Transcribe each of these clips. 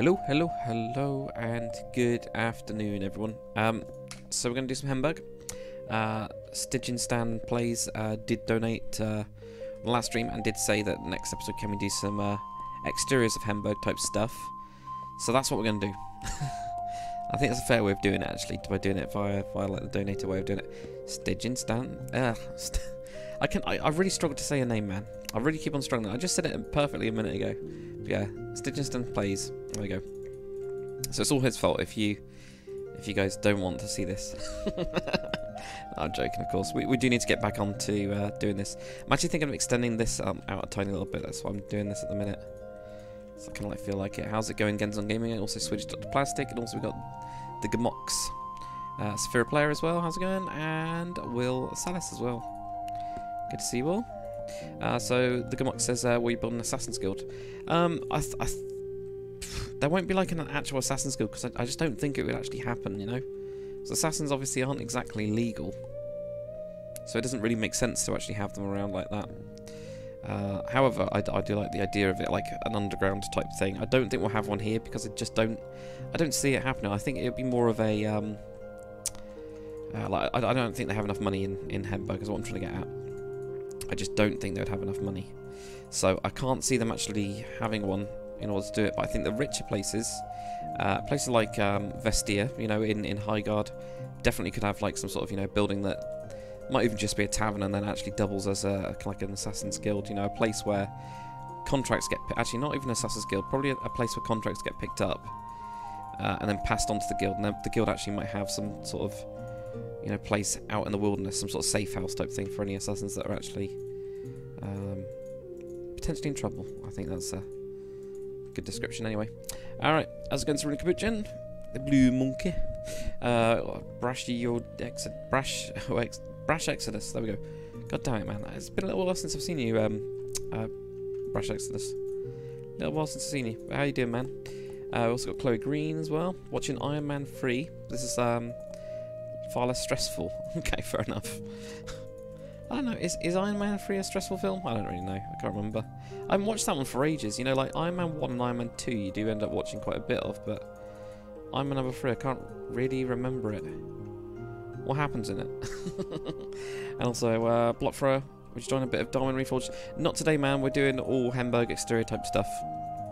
Hello, and good afternoon, everyone. So we're going to do some Hemburg. Stygian Stan Plays did donate last stream and did say that next episode can we do some exteriors of Hemburg type stuff. So that's what we're going to do. I think that's a fair way of doing it, actually, by doing it via like the donator way of doing it. Stygian Stan. I really struggle to say a name, man. I really keep on struggling. I just said it perfectly a minute ago. But yeah, Stygian Stan Plays. There we go. So it's all his fault if you guys don't want to see this. I'm joking, of course. We do need to get back on to doing this. I'm actually thinking of extending this out a tiny little bit. That's why I'm doing this at the minute. So I kind of like feel like it. How's it going, Genzon Gaming? I also switched up to plastic, and also we got the Gamox Saphira Player as well. How's it going? And Will Salas as well. Good to see you all. So the Gamox says, will you build an Assassin's Guild? There won't be like an actual Assassin's Guild because I just don't think it would actually happen, you know? So assassins obviously aren't exactly legal. So it doesn't really make sense to actually have them around like that. However, I do like the idea of it, like an underground type thing. I don't think we'll have one here because I don't see it happening. I think it would be more of a, like, I don't think they have enough money in Hemburg is what I'm trying to get at. I just don't think they'd have enough money. So I can't see them actually having one in order to do it, but I think the richer places, places like Vestia, you know, in Highguard, definitely could have like some sort of, you know, building that might even just be a tavern and then actually doubles as like an Assassin's Guild, you know, a place where contracts get, actually not even Assassin's Guild, probably a place where contracts get picked up and then passed on to the guild, and then the guild actually might have some sort of, you know, place out in the wilderness, some sort of safe house type thing for any assassins that are actually potentially in trouble. I think that's a good description anyway. Alright, as against Rune Capuchin, the Blue Monkey, Brash Exodus, there we go. God damn it, man. It's been a little while since I've seen you, Brash Exodus. A little while since I've seen you. How you doing, man? We also got Chloe Green as well, watching Iron Man 3. This is, far less stressful. Okay, fair enough. I don't know, is Iron Man 3 a stressful film? I don't really know, I can't remember. I haven't watched that one for ages, you know, like Iron Man 1 and Iron Man 2 you do end up watching quite a bit of, but Iron Man number 3 I can't really remember it. What happens in it? And also, Block Thrower, which joined a bit of Darwin Reforged. Not today, man, we're doing all Hemburg exterior type stuff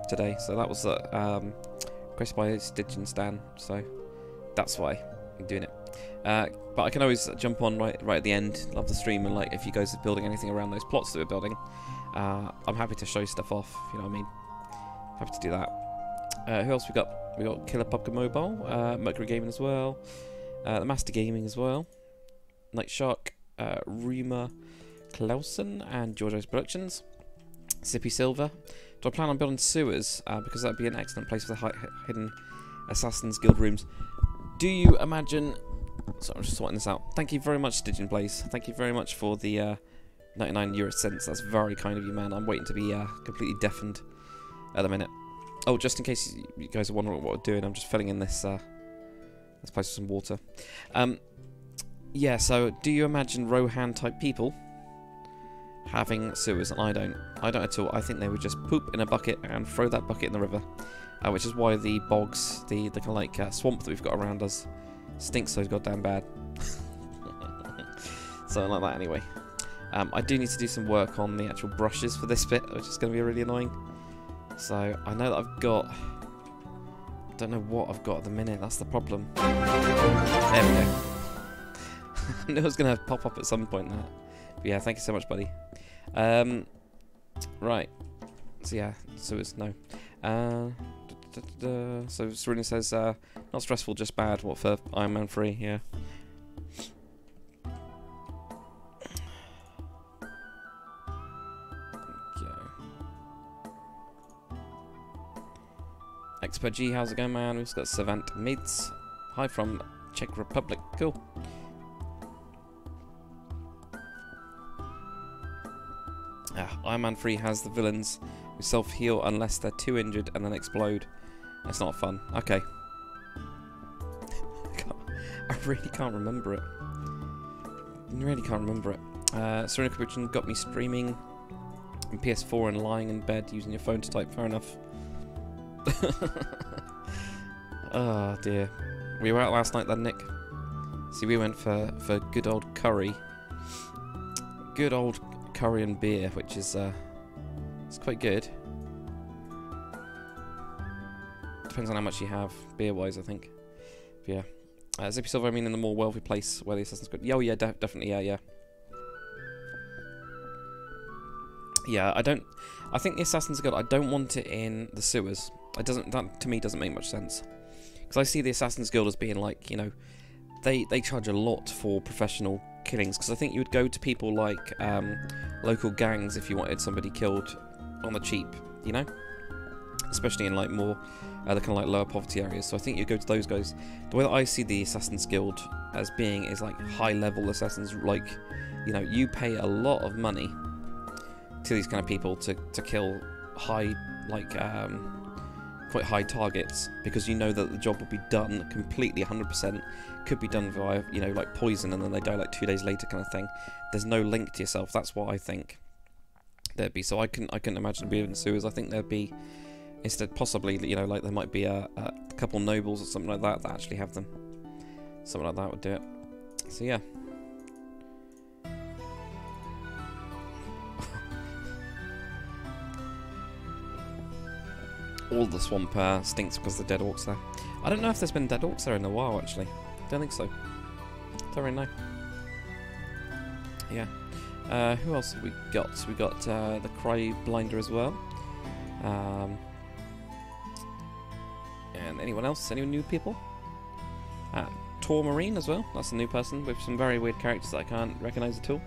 today, so that was requested by Stygian Stan, so that's why I'm doing it. But I can always jump on right at the end of the stream, and like if you guys are building anything around those plots that we're building, I'm happy to show stuff off, if you know what I mean. Happy to do that. Who else we got? We got Killer Pubka Mobile, Mercury Gaming as well, the Master Gaming as well, Night Shark, Rima Clausen and George's Productions, Sippy Silver. Do I plan on building sewers? Because that'd be an excellent place for the hidden Assassin's Guild rooms. Do you imagine... So I'm just sorting this out. Thank you very much, Stygian Blaze. Thank you very much for the 99 euro cents. That's very kind of you, man. I'm waiting to be completely deafened at the minute. Oh, just in case you guys are wondering what we're doing, I'm just filling in this place with some water. Yeah, so do you imagine Rohan type people having sewers? And I don't at all. I think they would just poop in a bucket and throw that bucket in the river. Which is why the bogs, the kind of like swamp that we've got around us, stinks so goddamn bad. Something like that anyway. I do need to do some work on the actual brushes for this bit, which is going to be really annoying. So I know that I've got... I don't know what I've got at the minute, that's the problem. There we go. I knew it was going to pop up at some point there. But yeah, thank you so much, buddy. Right. So yeah, so it's no. So Serena says, not stressful, just bad. What for Iron Man 3? Yeah. Okay. Expert G, how's it going, man? We've got Savant Mids. Hi from Czech Republic. Cool. Iron Man 3 has the villains who self-heal unless they're too injured and then explode. That's not fun. Okay. I really can't remember it. I really can't remember it. Serena Capuchin got me streaming on PS4 and lying in bed using your phone to type. Fair enough. Oh dear. We were out last night then, Nick. See, we went for good old curry. Good old curry and beer, which is it's quite good. Depends on how much you have, beer-wise, I think. But yeah. Zippy Silver, I mean in the more wealthy place where the Assassin's Guild... Oh yeah, definitely, yeah. Yeah, I think the Assassin's Guild, I don't want it in the sewers. That to me doesn't make much sense. Because I see the Assassin's Guild as being like, you know, they charge a lot for professional killings. Because I think you would go to people like local gangs if you wanted somebody killed on the cheap, you know? Especially in like more, the kind of like lower poverty areas. So I think you go to those guys. The way that I see the Assassin's Guild as being is like high level assassins. Like, you know, you pay a lot of money to these kind of people to kill high, like, quite high targets, because you know that the job will be done completely 100%, could be done via, you know, like poison and then they die like 2 days later kind of thing. There's no link to yourself. That's what I think there'd be. So I couldn't imagine being in the sewers. I think there'd be, instead, possibly, you know, like there might be a couple nobles or something like that actually have them. Something like that would do it. So yeah. All the swamp stinks because the dead orcs there. I don't know if there's been dead orcs there in a while, actually. Don't think so. Don't really know. Yeah. Who else have we got? We got the Cry Blinder as well. And anyone else? Any new people? Tor Marine as well. That's a new person with some very weird characters that I can't recognise at all.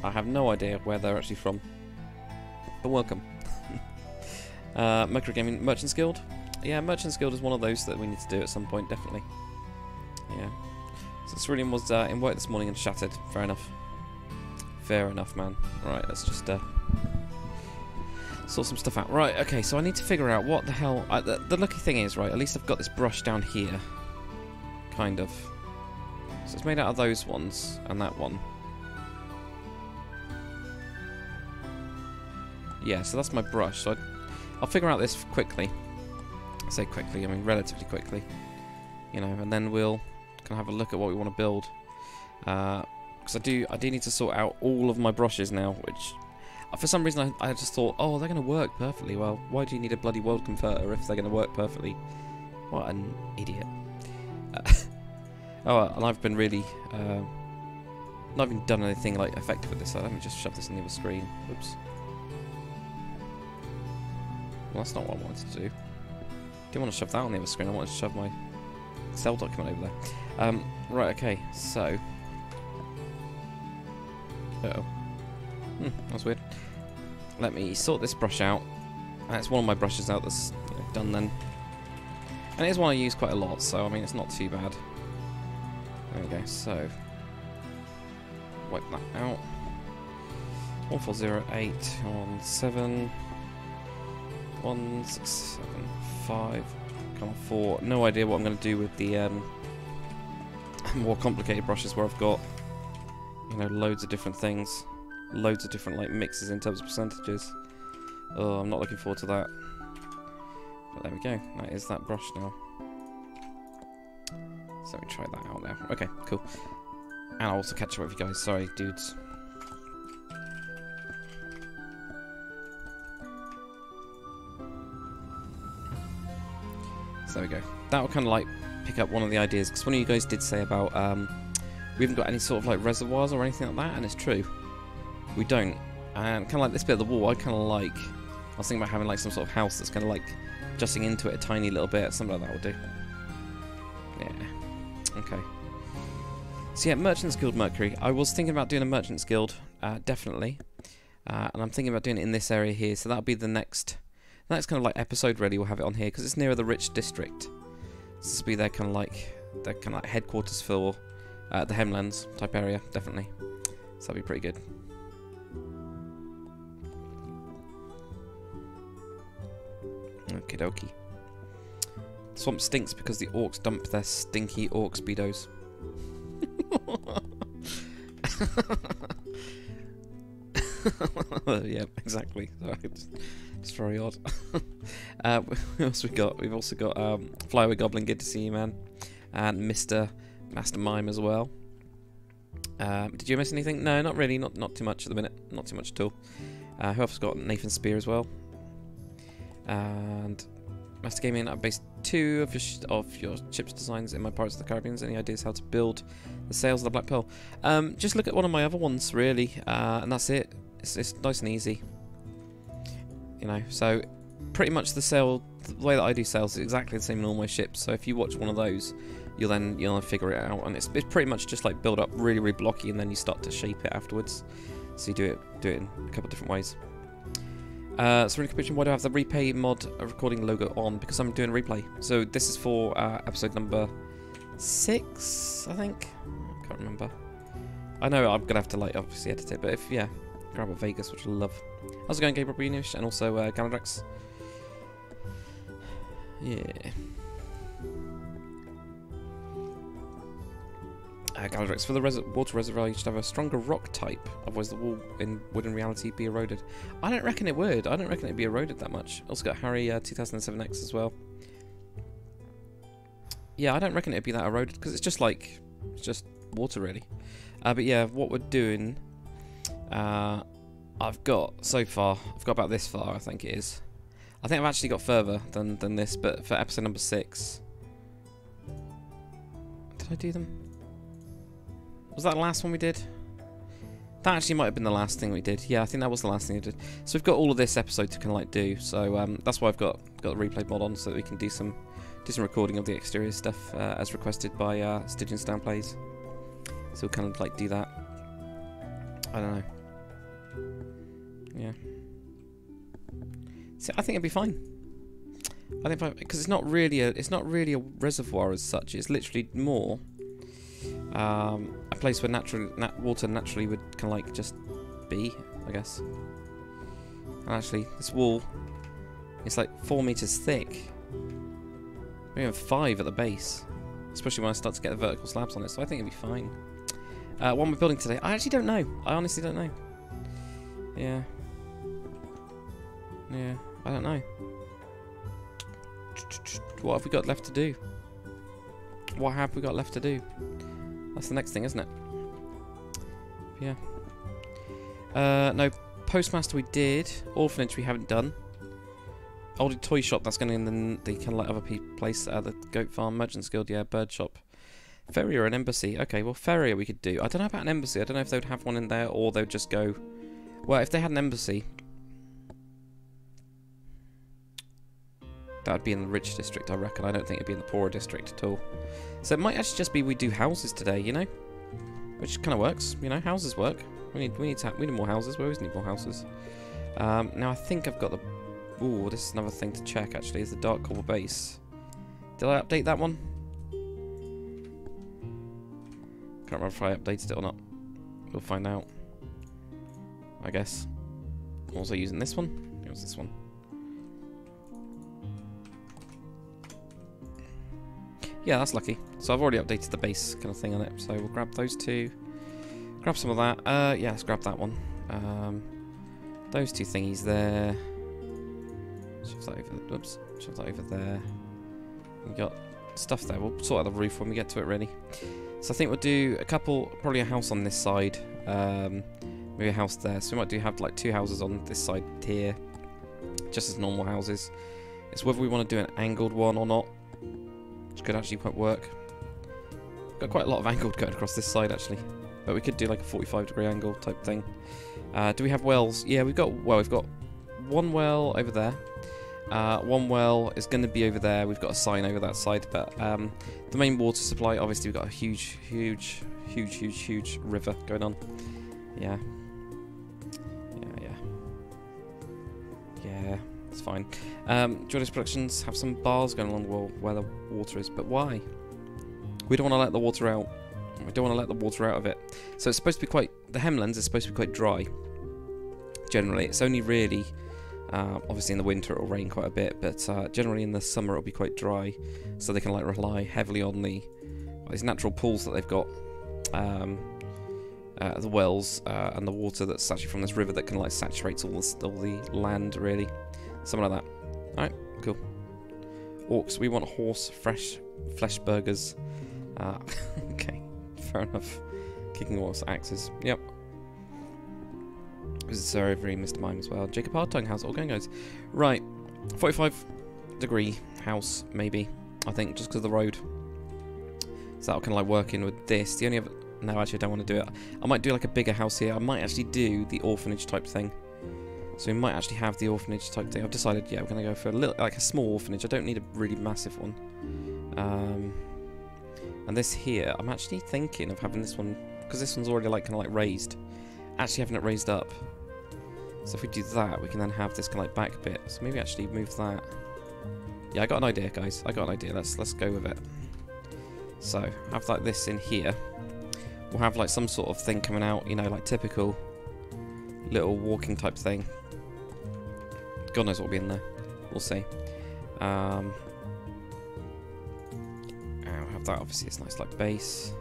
I have no idea where they're actually from. But welcome. Mercury Gaming Merchants Guild. Yeah, Merchants Guild is one of those that we need to do at some point, definitely. Yeah. So Cerulean was in work this morning and shattered. Fair enough. Fair enough, man. Right, let's just sort some stuff out. Right, okay, so I need to figure out what the hell... the lucky thing is, right, at least I've got this brush down here. Kind of. So it's made out of those ones and that one. Yeah, so that's my brush. So I'll figure out this quickly. I say quickly, I mean relatively quickly. You know, and then we'll kind of have a look at what we want to build. Because I do need to sort out all of my brushes now, which for some reason I just thought, oh, they're going to work perfectly. Well, why do you need a bloody world converter if they're going to work perfectly? What an idiot. Oh, and I've been really not even done anything like effective with this, so let me just shove this in the other screen. Oops. Well, that's not what I wanted to do. Didn't want to shove that on the other screen, I wanted to shove my Excel document over there. Right, okay, so... Uh-oh. That's weird. Let me sort this brush out. That's one of my brushes out that's, you know, done then. And it is one I use quite a lot, so I mean it's not too bad. There we go, so... wipe that out. 1408 on 7... 1675, come on 4. No idea what I'm going to do with the more complicated brushes where I've got, you know, loads of different things, loads of different like mixes in terms of percentages. Oh, I'm not looking forward to that. But there we go. That is that brush now. So let me try that out now. Okay, cool. And I'll also catch up with you guys. Sorry, dudes. So there we go. That will kind of like pick up one of the ideas, because one of you guys did say about we haven't got any sort of like reservoirs or anything like that, and it's true. We don't. And kind of like this bit of the wall, I kind of like... I was thinking about having like some sort of house that's kind of like jutting into it a tiny little bit. Something like that will do. Yeah. Okay. So yeah, Merchants Guild Mercury. I was thinking about doing a Merchants Guild, definitely. And I'm thinking about doing it in this area here, so that'll be the next kind of like episode really. We'll have it on here because it's nearer the rich district. So this will be their kind of like headquarters for the Hemlands type area, definitely. So that'll be pretty good. Okie dokie. Swamp stinks because the orcs dump their stinky orc speedos. Yeah, exactly. It's very odd. What else we got? We've also got Flyaway Goblin, good to see you, man. And Mr. Master Mime as well. Did you miss anything? No, not really. Not too much at the minute. Not too much at all. Who else got Nathan Spear as well? And Master Gaming, I've based 2 of your ships designs in my Pirates of the Caribbean. Any ideas how to build the sails of the Black Pearl? Just look at one of my other ones, really, and that's it. It's nice and easy. You know, so pretty much the way that I do sails is exactly the same in all my ships. So if you watch one of those, you'll then figure it out, and it's pretty much just like build up really, really blocky, and then you start to shape it afterwards. So you do it in a couple of different ways. So in why do I have the replay mod recording logo on? Because I'm doing a replay. So this is for episode number 6, I think. I can't remember. I know I'm gonna have to like obviously edit it, but if grab a Vegas, which I love. How's it going, Gabriel Brunish, and also Galadrax? Yeah. Galadrax, for the water reservoir you should have a stronger rock type, otherwise the wall would in reality be eroded. I don't reckon it would. I don't reckon it'd be eroded that much. Also got Harry 2007X as well. Yeah, I don't reckon it'd be that eroded, because it's just water really. But yeah, what we're doing, I've got about this far, I think it is. I think I've actually got further than this, but for episode number 6. Did I do them? Was that the last one we did? That actually might have been the last thing we did. Yeah, I think that was the last thing we did. So we've got all of this episode to kind of like do. So that's why I've got the replay mod on, so that we can do some recording of the exterior stuff as requested by Stygian Stan Plays. So we'll kind of like do that. I don't know. Yeah. So I think it'd be fine. I think because it's not really a reservoir as such. It's literally more a place where water naturally would kind of like just be, I guess. And actually, this wall, it's like 4 meters thick. Maybe even 5 at the base, especially when I start to get the vertical slabs on it. So I think it'd be fine. What am I building today? I actually don't know. I honestly don't know. Yeah. Yeah, I don't know. What have we got left to do? What have we got left to do? That's the next thing, isn't it? Yeah. No, Postmaster we did. Orphanage we haven't done. Old Toy Shop, that's going in the kind of like other place, the Goat Farm, Merchant's Guild, yeah, Bird Shop. Ferry or an embassy? Okay, well, ferry we could do. I don't know about an embassy. I don't know if they would have one in there, or they would just go... Well, if they had an embassy... That would be in the rich district, I reckon. I don't think it'd be in the poorer district at all. So it might actually just be we do houses today, you know? Which kind of works, you know? Houses work. We need more houses. We always need more houses. Now I think I've got the... Ooh, this is another thing to check, actually, is the Dark Core base. Did I update that one? Can't remember if I updated it or not. We'll find out, I guess. Also using this one. It was this one. Yeah, that's lucky. So I've already updated the base kind of thing on it. So we'll grab those two. Grab some of that. Yeah, let's grab that one. Those 2 thingies there. Shove that over. Oops. Shove that over there. We got stuff there. We'll sort out the roof when we get to it, really. So I think we'll do a couple, probably a house on this side. Maybe a house there. So we might have like 2 houses on this side here, just as normal houses. It's whether we want to do an angled one or not, which could actually quite work. Got quite a lot of angled going across this side actually, but we could do like a 45-degree angle type thing. Do we have wells? Yeah, we've got 1 well over there. 1 well is going to be over there. We've got a sign over that side, but the main water supply, obviously, we've got a huge river going on. Yeah. Yeah, it's fine. Jordan's Productions have some bars going along the wall where the water is, but why? We don't want to let the water out. We don't want to let the water out of it. So it's supposed to be the Hemlands is supposed to be quite dry. Generally, it's only really... obviously in the winter it'll rain quite a bit, but generally in the summer it'll be quite dry, so they can like rely heavily on these natural pools that they've got, the wells and the water that's actually from this river that can like saturate all the land really, something like that. Alright, cool. Orcs, we want horse flesh burgers. Okay, fair enough. Kicking orcs, axes. Yep. This is Sir Avery, Mr. Mime as well. Jacob Hardtongue, how's it all going, guys? Right, 45-degree house, maybe. I think, just because of the road. So that'll kind of like work in with this. The only other... No, actually, I don't want to do it. I might do like a bigger house here. I might actually do the orphanage type thing. So we might actually have the orphanage type thing. I've decided, yeah, we're going to go for a little, like a small orphanage. I don't need a really massive one. And this here, I'm actually thinking of having this one, because this one's already like kind of like raised. Actually having it raised up. So if we do that, we can then have this kind of like back bit. So maybe actually move that. Yeah, I got an idea, guys. I got an idea. Let's go with it. So have like this in here. We'll have like some sort of thing coming out, you know, like typical little walking type thing. God knows what will be in there. We'll see. And we'll have that. Obviously, it's nice like base.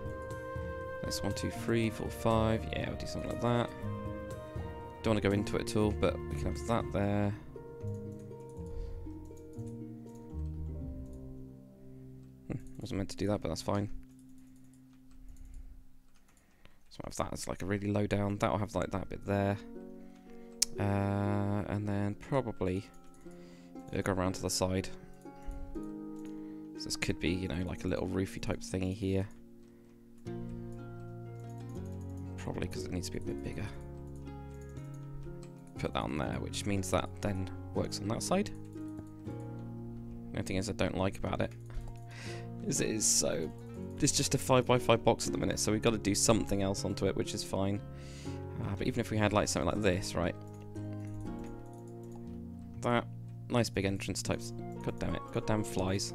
That's 1, 2, 3, 4, 5. Yeah, we'll do something like that. Don't want to go into it at all, but we can have that there. Wasn't meant to do that, but that's fine. So I'll have that as like a really low down. That'll have like that bit there. And then probably it'll go around to the side. So this could be, you know, like a little roofy type thingy here. Probably because it needs to be a bit bigger. Put that on there, which means that then works on that side. The only thing is I don't like about it is it is so... It's just a 5x5 box at the minute, so we've got to do something else onto it, which is fine. But even if we had like something like this, right? That nice big entrance types. God damn it! Goddamn flies.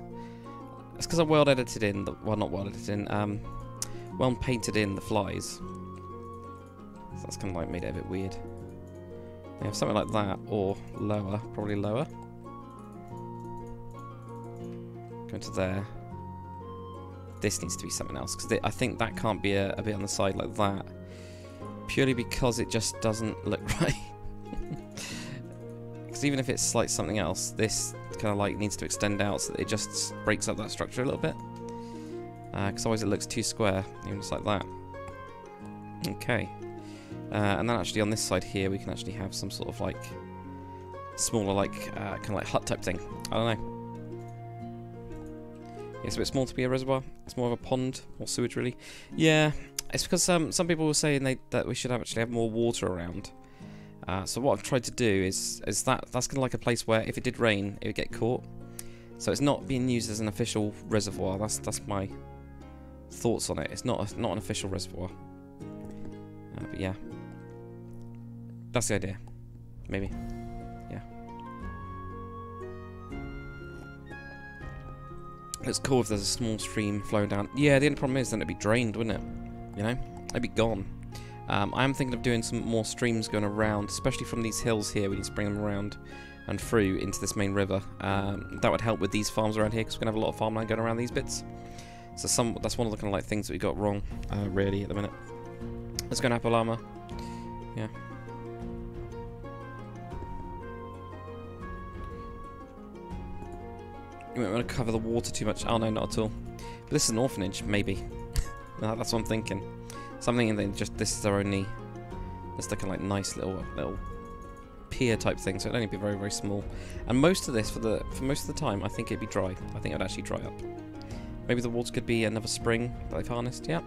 It's because I world edited in the, well, not world edited in, well painted in the flies. So that's kind of like made it a bit weird. We have something like that, or lower, probably lower. Go into there. This needs to be something else, because I think that can't be a bit on the side like that. Purely because it just doesn't look right. Because even if it's like something else, this kind of like needs to extend out so that it just breaks up that structure a little bit. Because otherwise it looks too square, even just like that. Okay. And then actually on this side here, we can actually have some sort of like smaller like kind of like hut type thing. I don't know. It's a bit small to be a reservoir. It's more of a pond or sewage, really. Yeah, it's because some people were saying that we should actually have more water around. So what I've tried to do is that's kind of like a place where if it did rain, it would get caught. So it's not being used as an official reservoir. That's my thoughts on it. It's not an official reservoir. But yeah, that's the idea. Maybe. Yeah. It's cool if there's a small stream flowing down. Yeah, the only problem is then it'd be drained, wouldn't it? You know? It'd be gone. I am thinking of doing some more streams going around, especially from these hills here. We need to bring them around and through into this main river. That would help with these farms around here, because we're going to have a lot of farmland going around these bits. So that's one of the kind of like things that we got wrong, really, at the minute. Let's go an apple armor. Yeah. You might want to cover the water too much. Oh no, not at all. But this is an orphanage, maybe. That's what I'm thinking. So I'm thinking that just this is our only, it's like a like nice little pier type thing. So it'd only be very, very small. And most of this for most of the time, I think it'd be dry. I think it'd actually dry up. Maybe the water could be another spring that they've harnessed. Yeah,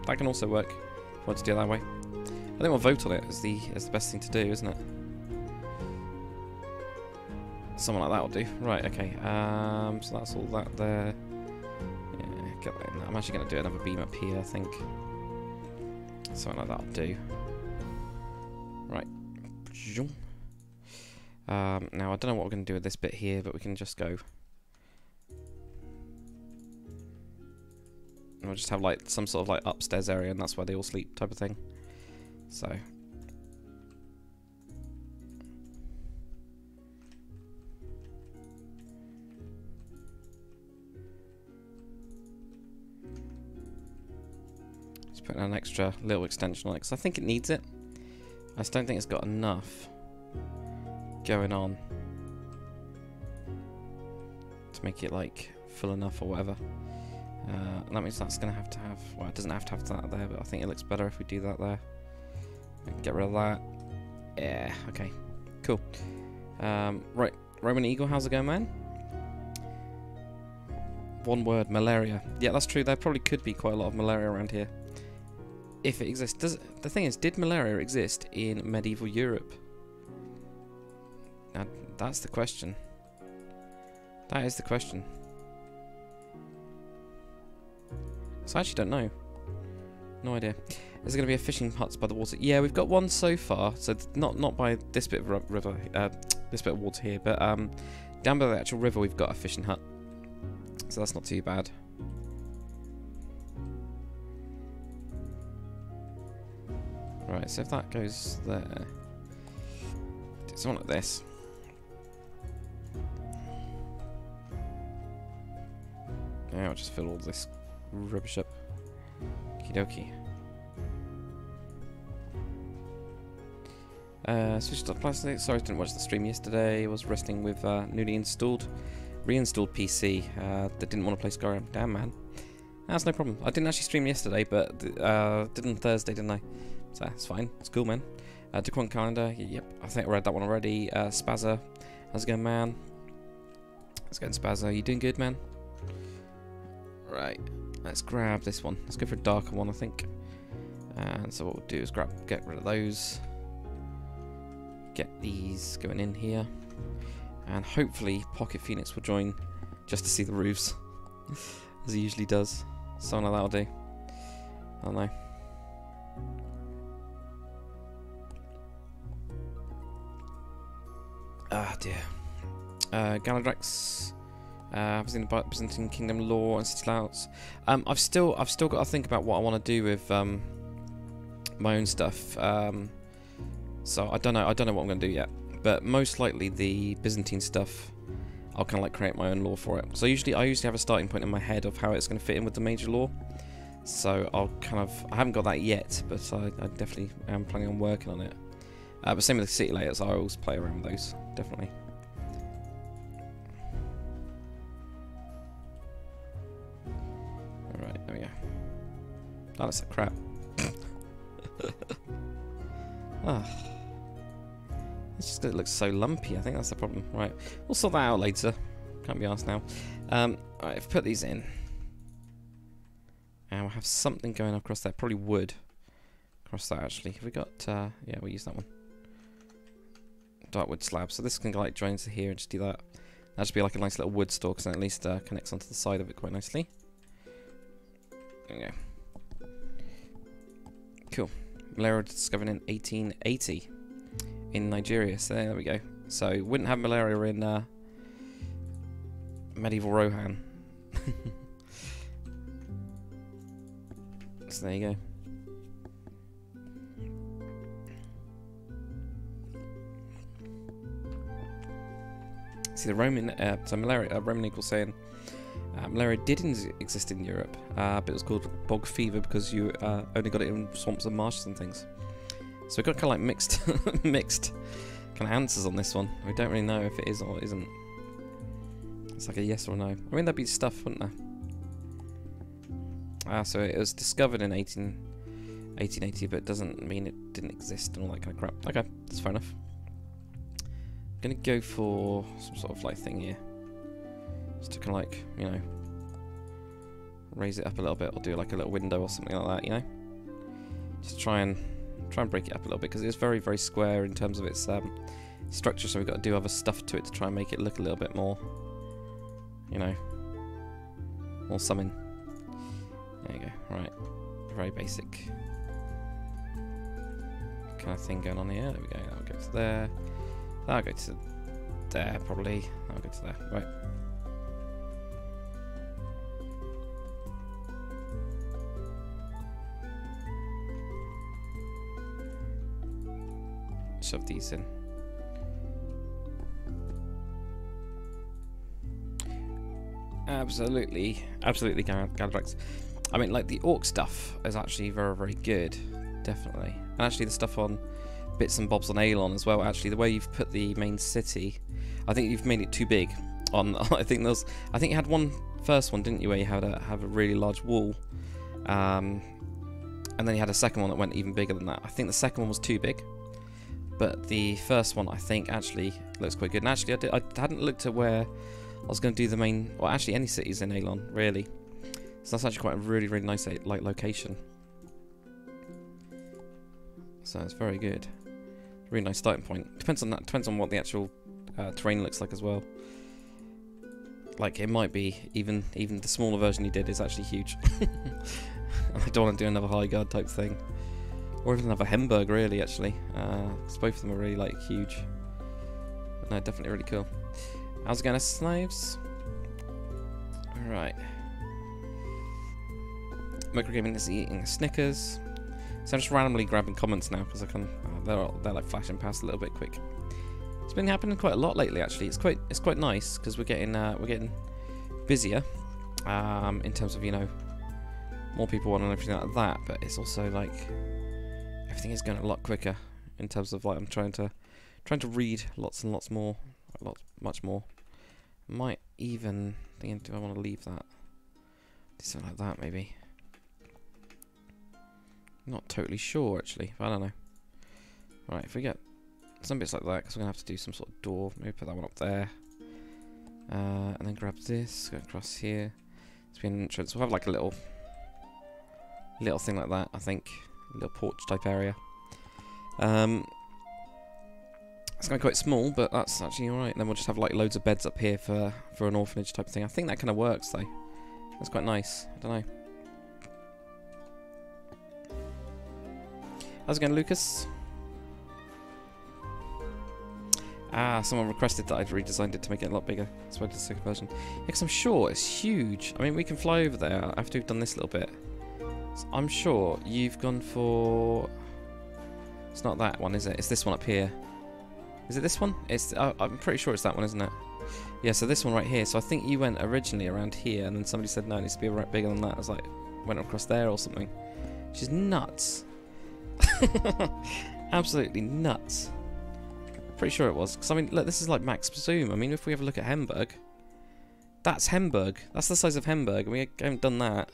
that can also work. If you want to do it that way. I think we'll vote on it as the best thing to do, isn't it? Something like that will do. Right, okay. So that's all that there. Yeah, get that in there. I'm actually going to do another beam up here, I think. Something like that will do. Right. Now, I don't know what we're going to do with this bit here, but we can just go. And we'll just have like some sort of like upstairs area, and that's where they all sleep type of thing. So. Just putting an extra little extension on it, because I think it needs it. I just don't think it's got enough going on. to make it like full enough or whatever. That means that's going to have, well, it doesn't have to have that there, but I think it looks better if we do that there. Get rid of that. Yeah, okay, cool. Right, Roman Eagle, how's it going, man? One word, malaria. Yeah, that's true. There probably could be quite a lot of malaria around here. If it exists. The thing is, did malaria exist in medieval Europe? Now, that's the question. That is the question. So I actually don't know. No idea. Is there going to be a fishing huts by the water? Yeah, we've got one so far. So not by this bit of river, this bit of water here, but down by the actual river we've got a fishing hut. So that's not too bad. Right, so if that goes there, do something like this. Yeah, I'll just fill all this rubbish up. Okie dokie. Switched off plastic. Sorry, I didn't watch the stream yesterday. I was resting with newly reinstalled PC that didn't want to play Skyrim. Damn, man. That's no problem. I didn't actually stream yesterday, but did on Thursday, didn't I? So that's fine. It's cool, man. Dequan calendar. Yep, I think I read that one already. Spazza. How's it going, man? How's it going, Spazza? You doing good, man? Right. Let's grab this one. Let's go for a darker one, I think. And so what we'll do is get rid of those. Get these going in here. And hopefully Pocket Phoenix will join just to see the roofs. As he usually does. Something like that'll do. I don't know. Ah, dear. Galadrex. I've seen the Byzantine Kingdom lore and city layouts. I've still got to think about what I want to do with my own stuff. So I don't know what I'm going to do yet. But most likely the Byzantine stuff, I'll kind of like create my own lore for it. So I usually have a starting point in my head of how it's going to fit in with the major lore. So I'll I haven't got that yet, but I definitely am planning on working on it. But same with the city layouts, I always play around with those, definitely. Alright, there we go. Oh, that's a crap. Ah. It looks so lumpy, I think that's the problem. Right, we'll sort that out later. Can't be asked now. Alright, I've put these in. And we'll have something going across there, probably wood. Across that, actually. Have we got, yeah, we'll use that one. Dark wood slab. So this can go like join to here and just do that. That'll just be like a nice little wood stalk, and at least connects onto the side of it quite nicely. There we go. Cool. Malaria discovered in 1880 in Nigeria. So there we go. So wouldn't have malaria in medieval Rohan. So there you go. See the Roman, so malaria. Roman Eagle saying malaria did exist in Europe, but it was called bog fever because you only got it in swamps and marshes and things. So we've got kind of like mixed kind of answers on this one. We don't really know if it is or isn't. It's like a yes or no. I mean, there'd be stuff, wouldn't there? So it was discovered in 1880, but it doesn't mean it didn't exist and all that kind of crap. Okay, that's fair enough. I'm gonna go for some sort of like thing here, just to kind of like, you know, raise it up a little bit, or do like a little window or something like that, you know, just try and break it up a little bit because it's very, very square in terms of its structure. So we've got to do other stuff to it to try and make it look a little bit more, you know, more summon. There you go. Right, very basic kind of thing going on here. There we go. That'll go to there. That'll go to there, probably. That'll go to there. Right. Shove these in. Absolutely, Galadrex. I mean, like the orc stuff is actually very, very good, definitely. And actually, the stuff on bits and bobs on Aelon as well. Actually, the way you've put the main city, I think you've made it too big. On I think you had one first one, didn't you, where you had have a really large wall, and then you had a second one that went even bigger than that. I think the second one was too big, but the first one I think actually looks quite good. And actually, I hadn't looked at where I was going to do the main, well, actually any cities in Alon really. So that's actually quite a really nice location. So it's very good. Really nice starting point. Depends on that. Depends on what the actual terrain looks like as well. Like it might be even the smaller version you did is actually huge. I don't want to do another high guard type thing, or even another Hemburg really. Actually, because both of them are really like huge. But no, definitely really cool. How's it going, slaves? All right. Microgaming is eating Snickers. So I'm just randomly grabbing comments now because I can. They're like flashing past a little bit quick. It's been happening quite a lot lately, actually. It's quite nice because we're getting busier in terms of, you know, more people on and everything like that. But it's also like everything is going a lot quicker in terms of like I'm trying to read lots and lots more, much more. Might even think, do I want to leave that? Do something like that maybe. Not totally sure actually. I don't know. Right, if we get some bits like that, because we're going to have to do some sort of door. Maybe put that one up there. And then grab this, go across here. It's been an entrance. We'll have like a little thing like that, I think. A little porch type area. It's going to be quite small, but that's actually alright. And then we'll just have like loads of beds up here for an orphanage type thing. I think that kind of works though. That's quite nice. I don't know. How's it going, Lucas? Ah, someone requested that I'd redesigned it to make it a lot bigger. That's why I did the second version. Yeah, because I'm sure it's huge. I mean, we can fly over there after we've done this little bit. So I'm sure you've gone for... It's not that one, is it? It's this one up here. Is it this one? It's. I'm pretty sure it's that one, isn't it? Yeah, so this one right here. So I think you went originally around here, and then somebody said, no, it needs to be a bit bigger than that. I was like, went across there or something. Which is nuts. Absolutely nuts. Pretty sure it was, because I mean, look, this is like max zoom. I mean, if we have a look at Hemburg, that's Hemburg. That's the size of Hemburg, and we haven't done that.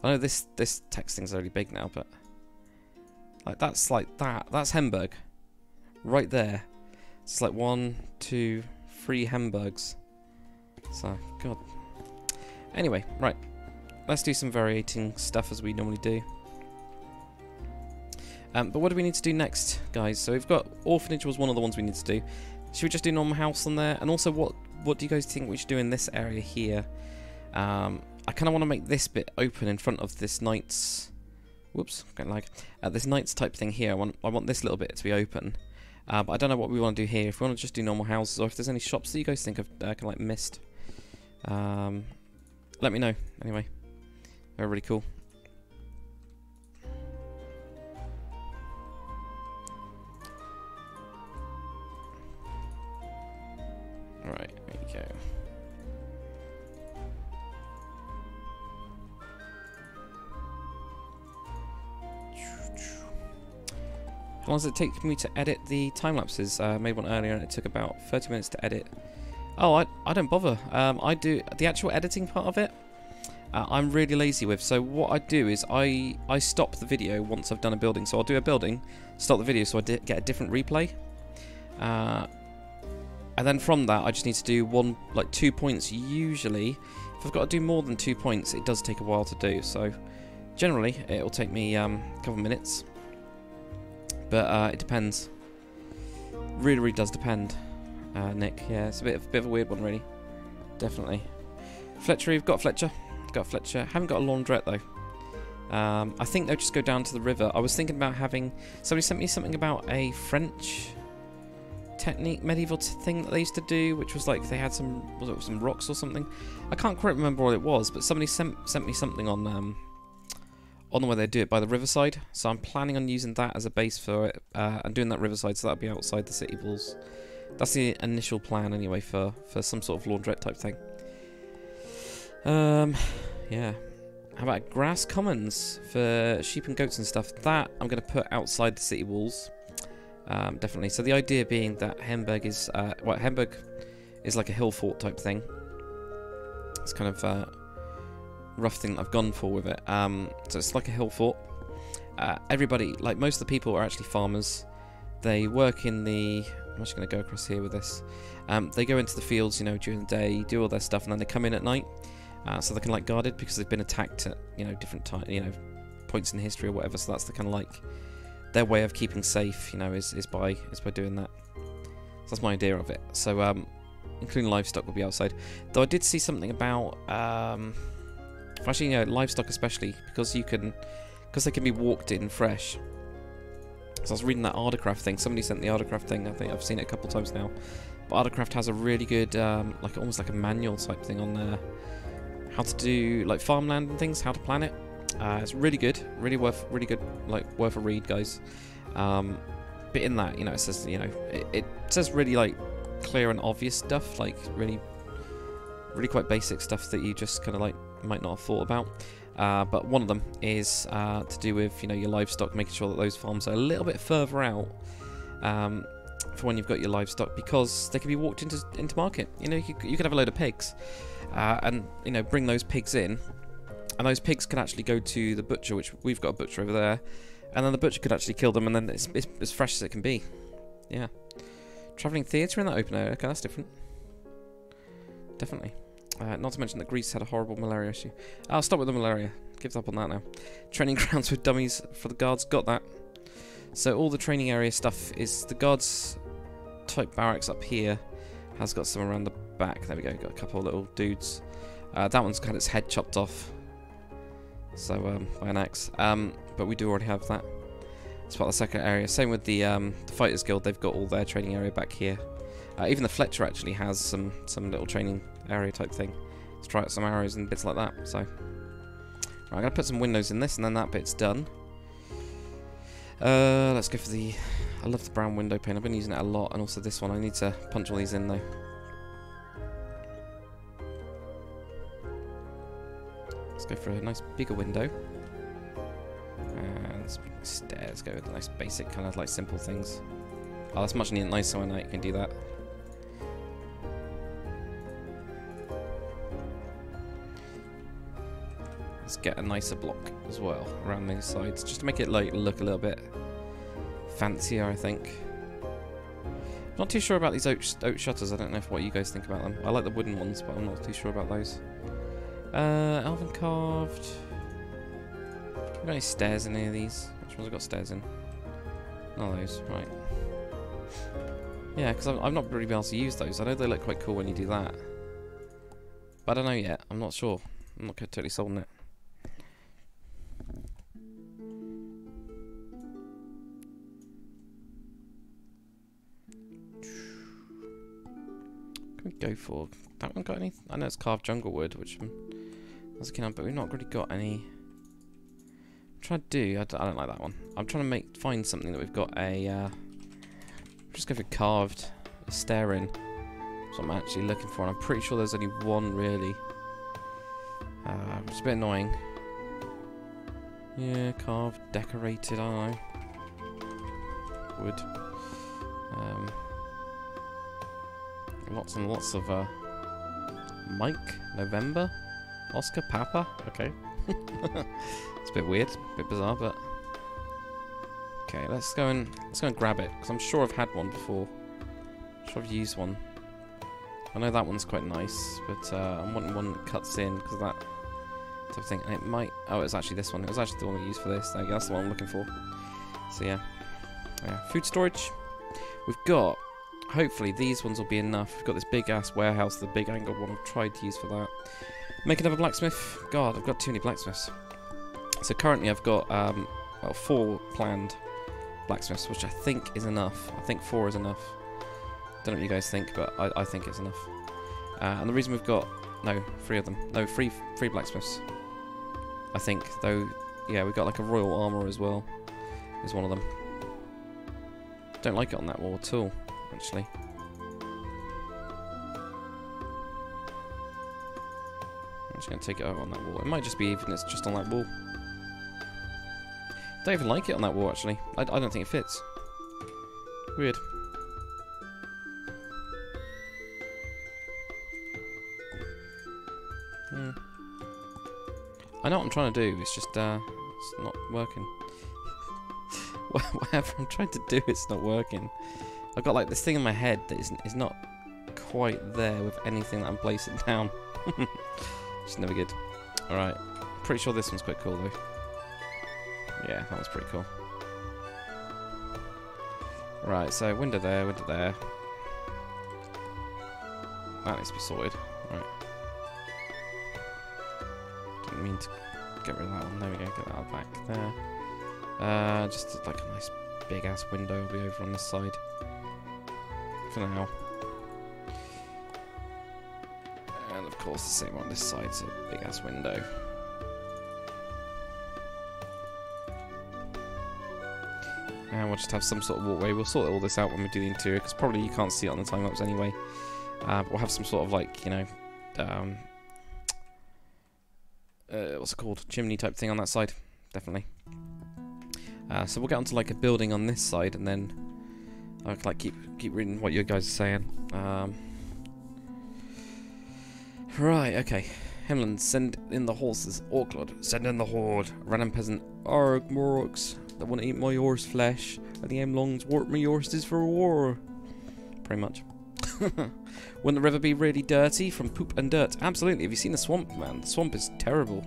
I know this text thing's really big now, but like that's like that. That's Hemburg, right there. It's like 1, 2, 3 Hemburgs. So God. Anyway, right. Let's do some varying stuff as we normally do. But what do we need to do next, guys? So we've got Orphanage was one of the ones we need to do. Should we just do normal house on there? And also, what do you guys think we should do in this area here? I kind of want to make this bit open in front of this knight's... Whoops, getting lag. This knight's type thing here. I want this little bit to be open. But I don't know what we want to do here. If we want to just do normal houses, or if there's any shops that you guys think I've kind of like missed, let me know. Anyway, they're really cool. Right, there you go. How long does it take me to edit the time lapses? I made one earlier and it took about 30 minutes to edit. Oh, I don't bother. I do the actual editing part of it. I'm really lazy with. So what I do is I stop the video once I've done a building. So I'll do a building, stop the video, so I get a different replay. And then from that, I just need to do 2 points usually. If I've got to do more than 2 points, it does take a while to do. So generally, it will take me a couple of minutes. But it depends. Really does depend, Nick. Yeah, it's a bit of a weird one, really. Definitely. Fletcher, we've got Fletcher. Haven't got a laundrette though. I think they'll just go down to the river. I was thinking about having... Somebody sent me something about a French technique, medieval thing that they used to do, which was like they had some rocks or something. I can't quite remember what it was, but somebody sent me something on the way they do it by the riverside. So I'm planning on using that as a base for it and doing that riverside, so that'll be outside the city walls. That's the initial plan anyway for some sort of laundrette type thing. Yeah. How about grass commons for sheep and goats and stuff? That I'm going to put outside the city walls. Definitely. So the idea being that Hemburg is is like a hill fort type thing. It's kind of rough thing that I've gone for with it. So it's like a hill fort. Everybody, like most of the people, are actually farmers. They work in the... I'm just going to go across here with this. They go into the fields, you know, during the day, do all their stuff, and then they come in at night. So they can like guard it because they've been attacked at, you know, different time, you know, points in history or whatever. So that's the kind of like their way of keeping safe, you know, is by doing that. So that's my idea of it. So including livestock will be outside. Though I did see something about actually, you know, livestock especially because they can be walked in fresh. So I was reading that Ardercraft thing. Somebody sent the Ardercraft thing. I think I've seen it a couple of times now. But Ardercraft has a really good, like almost like a manual type thing on there. How to do like farmland and things, how to plan it. It's really good, really good, like worth a read, guys. But in that, you know, it says, you know, it says really like clear and obvious stuff, like really quite basic stuff that you just kind of like might not have thought about. But one of them is to do with, you know, your livestock, making sure that those farms are a little bit further out for when you've got your livestock, because they can be walked into market. You know, you could have a load of pigs, and you know, bring those pigs in, and those pigs could actually go to the butcher, which we've got a butcher over there, and then the butcher could actually kill them, and then it's as fresh as it can be. Yeah, travelling theatre in that open area. Okay, that's different. Definitely. Not to mention that Greece had a horrible malaria issue. I'll stop with the malaria. Give up on that now. Training grounds with dummies for the guards. Got that. So all the training area stuff is the guards type barracks up here. Has got some around the back. There we go. Got a couple of little dudes. That one's got its head chopped off. So by an axe. But we do already have that. It's part of the second area. Same with the Fighters Guild. They've got all their training area back here. Even the Fletcher actually has some little training area type thing. Let's try out some arrows and bits like that. So, right, I'm gonna put some windows in this, and then that bit's done. Let's go for the... I love the brown window pane. I've been using it a lot, and also this one. I need to punch all these in though. Let's go for a nice bigger window. And stairs. Go with the nice basic kind of like simple things. Oh, that's much nicer when you can do that. Let's get a nicer block as well around these sides, just to make it like look a little bit fancier, I think. Not too sure about these oak shutters. I don't know what you guys think about them. I like the wooden ones, but I'm not too sure about those. Elven carved. Got any stairs in any of these? Which ones have got stairs in? None of those, right. Yeah, because I've not really been able to use those. I know they look quite cool when you do that. But I don't know yet. I'm not sure. I'm not totally sold on it. Can we go for... That one got any... I know it's carved jungle wood, which I was looking at, but we've not really got any... I'm trying to do... I don't like that one. I'm trying to find something that we've got a... just go for carved stair in. That's what I'm actually looking for, and I'm pretty sure there's only one really. It's a bit annoying. Yeah, carved, decorated, I don't know. Wood. Lots and lots of Mike, November, Oscar, Papa. Okay. It's a bit weird, a bit bizarre, but okay. Let's go and grab it, because I'm sure I've had one before. I'm sure I've used one. I know that one's quite nice, but I'm wanting one that cuts in because of that type of thing. And it might... Oh, it's actually this one. It was actually the one we used for this. There you go, that's the one I'm looking for. So yeah. Food storage. We've got... Hopefully these ones will be enough. We've got this big-ass warehouse, the big angled one. I've tried to use for that. Make another blacksmith. God, I've got too many blacksmiths. So currently I've got 4 planned blacksmiths, which I think is enough. I think 4 is enough. Don't know what you guys think, but I think it's enough. And the reason we've got... No, 3 of them. No, 3 blacksmiths. I think, though... Yeah, we've got like a royal armour as well. Is one of them. Don't like it on that wall at all, actually. I'm just going to take it over on that wall. It might just be even it's just on that wall. Don't even like it on that wall, actually. I don't think it fits. Weird. I know what I'm trying to do, it's just, it's not working. Whatever I'm trying to do, it's not working. I've got like this thing in my head that is not quite there with anything that I'm placing down. It's never good. Alright, pretty sure this one's quite cool though. Yeah, that one's pretty cool. Right, so window there, window there. That needs to be sorted. Right. Didn't mean to get rid of that one. There we go, get that back there. Just like a nice big ass window will be over on this side. For now. And of course the same on this side, so big ass window. And we'll just have some sort of walkway. We'll sort all this out when we do the interior, because probably you can't see it on the time-lapse anyway. But we'll have some sort of like, you know, what's it called? Chimney type thing on that side, definitely. So we'll get onto like a building on this side, and then I can like keep reading what you guys are saying. Right, okay. Hemland, send in the horses. Orklod, send in the horde. Random peasant, Arg Moroks, that want to eat my horse flesh. And the longs warp my horses for war. Pretty much. Wouldn't the river be really dirty from poop and dirt? Absolutely. Have you seen the swamp, man? The swamp is terrible.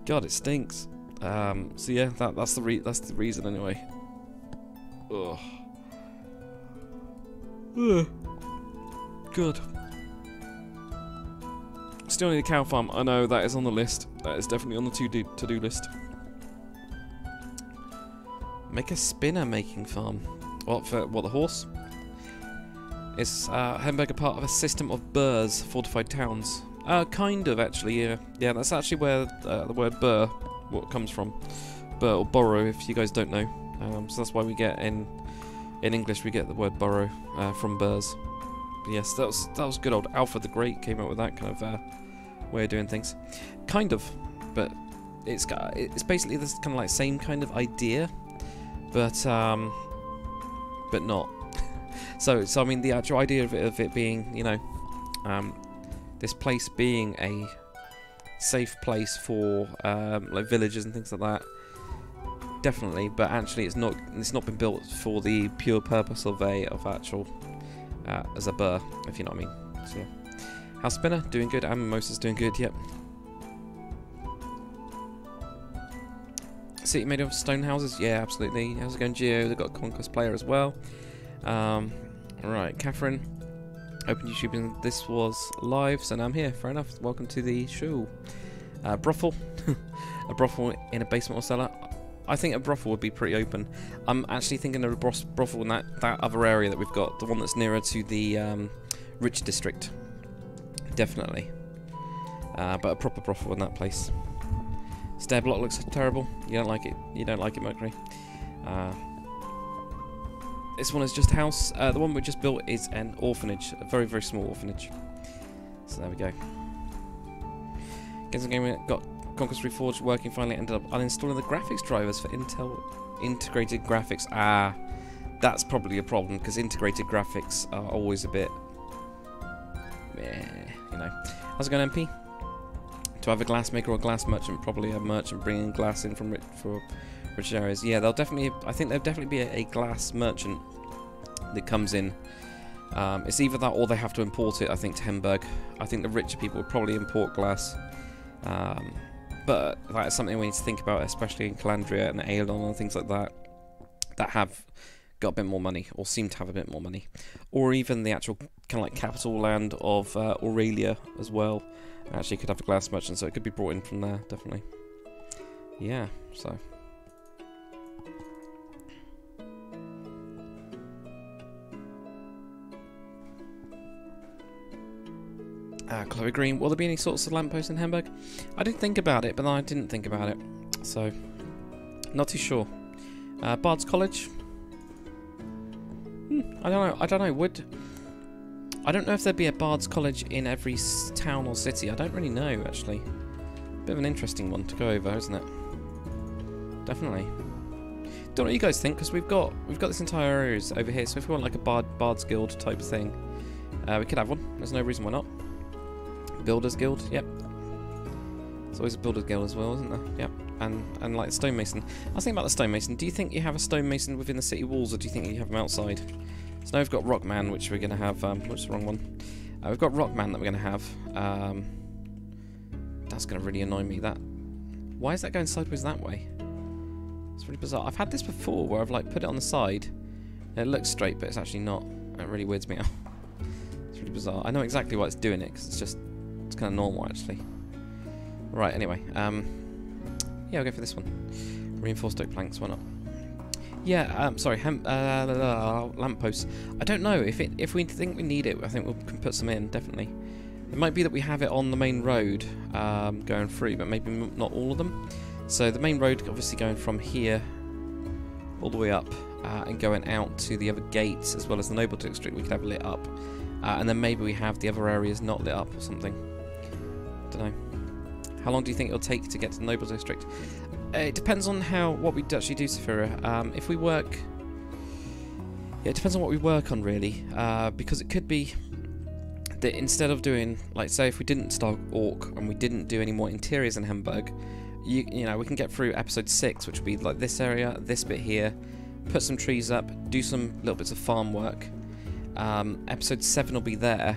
God, it stinks. So yeah, that's the reason anyway. Ugh. Ugh. Good. Still need a cow farm. I know, that is on the list. That is definitely on the to-do list. Make a spinner making farm. What, for what, the horse? Is Hemburg a part of a system of burrs, fortified towns? Kind of, actually, yeah. Yeah, that's actually where the word burr comes from. Burr, or borough, if you guys don't know. So that's why we get, in English, we get the word borough from burrs. But yes, that was good old Alfred the Great came up with that kind of way of doing things. Kind of, but it's basically this kind of like same kind of idea, but not. So I mean, the actual idea of it being, you know, this place being a safe place for like villagers and things like that, definitely. But actually, it's not been built for the pure purpose of actual as a burr, if you know what I mean. So yeah. House spinner doing good, and Mimosa's doing good. Yep. City made of stone houses, yeah, absolutely. How's it going, Geo? They've got a Conquest player as well. Right, Catherine. Open YouTube and this was live, so now I'm here. Fair enough. Welcome to the show. Brothel. A brothel in a basement or cellar. I think a brothel would be pretty open. I'm actually thinking of a brothel in that other area that we've got, the one that's nearer to the rich district. Definitely. But a proper brothel in that place. Stair block looks terrible. You don't like it. You don't like it, Mercury. This one is just a house. The one we just built is an orphanage, a very, very small orphanage. So there we go. Games and Gaming got Conquest Reforged working. Finally ended up uninstalling the graphics drivers for Intel integrated graphics. That's probably a problem because integrated graphics are always a bit, you know. How's it going, MP? To have a glass maker or a glass merchant, probably a merchant bringing glass in from rich areas. Yeah, they'll definitely. I think there'll definitely be a glass merchant that comes in. It's either that or they have to import it. I think to Hemburg. I think the richer people would probably import glass. But that is something we need to think about, especially in Calandria and Aeolon and things like that, that have got a bit more money, or seem to have a bit more money. Or even the actual kind of like capital land of Aurelia as well. Actually could have a glass merchant, so it could be brought in from there, definitely. Yeah, so. Chloe Green, will there be any sorts of lampposts in Hemburg? I did think about it, but then I didn't think about it. So, not too sure. Bard's College? I don't know. I don't know if there'd be a Bard's College in every town or city. I don't really know, actually. Bit of an interesting one to go over, isn't it? Definitely. Don't know what you guys think, because we've got this entire area over here. So if we want like a Bard's Guild type thing, we could have one. There's no reason why not. Builders Guild, yep. always a builder's guild as well, isn't there? Yep. And like stonemason. I was thinking about the stonemason. Do you think you have a stonemason within the city walls, or do you think you have them outside? So now we've got Rockman, which we're going to have. What's the wrong one? We've got Rockman that we're going to have. That's going to really annoy me. Why is that going sideways that way? It's really bizarre. I've had this before where I've like put it on the side. And it looks straight, but it's actually not. It really weirds me out. It's really bizarre. I know exactly why it's doing it, because it's kind of normal actually. Right. Anyway. Yeah, I'll go for this one. Reinforced oak planks. Why not? Yeah. Sorry. Lampposts. I don't know if we think we need it. I think we can put some in definitely. It might be that we have it on the main road going through, but maybe not all of them. So the main road obviously going from here all the way up and going out to the other gates as well as the Noble District we could have lit up. And then maybe we have the other areas not lit up or something. I don't know. How long do you think it'll take to get to the Noble District? It depends on what we actually do, Saphira. If we work... Yeah, it depends on what we work on really. Because it could be... that instead of doing, like, say if we didn't start Orc and we didn't do any more interiors in Hemburg, you know, we can get through episode 6, which would be like this area, this bit here, put some trees up, do some little bits of farm work. Episode 7 will be there.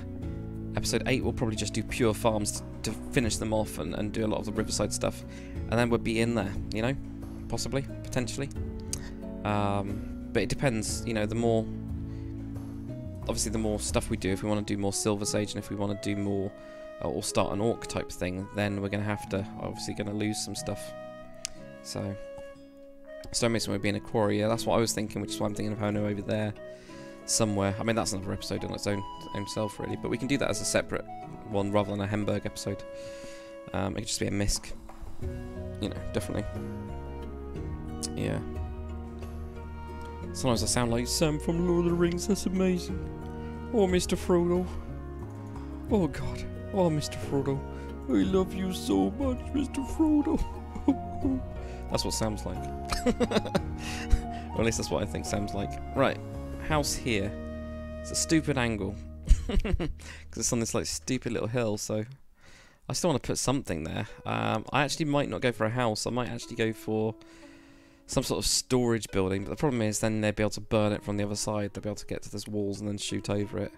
Episode 8 will probably just do pure farms to finish them off and do a lot of the riverside stuff, and then we'll be in there, you know, possibly, potentially. But it depends, you know, obviously the more stuff we do, if we want to do more Silver Sage and if we want to do more or start an Orc type thing, then we're going to have to, obviously going to lose some stuff. So stonemason would be in a quarry. Yeah, that's what I was thinking, which is why I'm thinking of Hono over there somewhere. I mean, that's another episode on its own self really, but we can do that as a separate one rather than a Hemburg episode. It could just be a misc, you know, definitely. Yeah. Sometimes I sound like Sam from Lord of the Rings. That's amazing. Oh, Mr. Frodo. Oh, God. Oh, Mr. Frodo. I love you so much, Mr. Frodo. That's what Sam's like. Or at least that's what I think Sam's like. Right. House here. It's a stupid angle. Because it's on this, like, stupid little hill, so... I still want to put something there. I actually might not go for a house. I might actually go for... some sort of storage building, but the problem is then they'd be able to burn it from the other side. They'll be able to get to this walls and then shoot over it.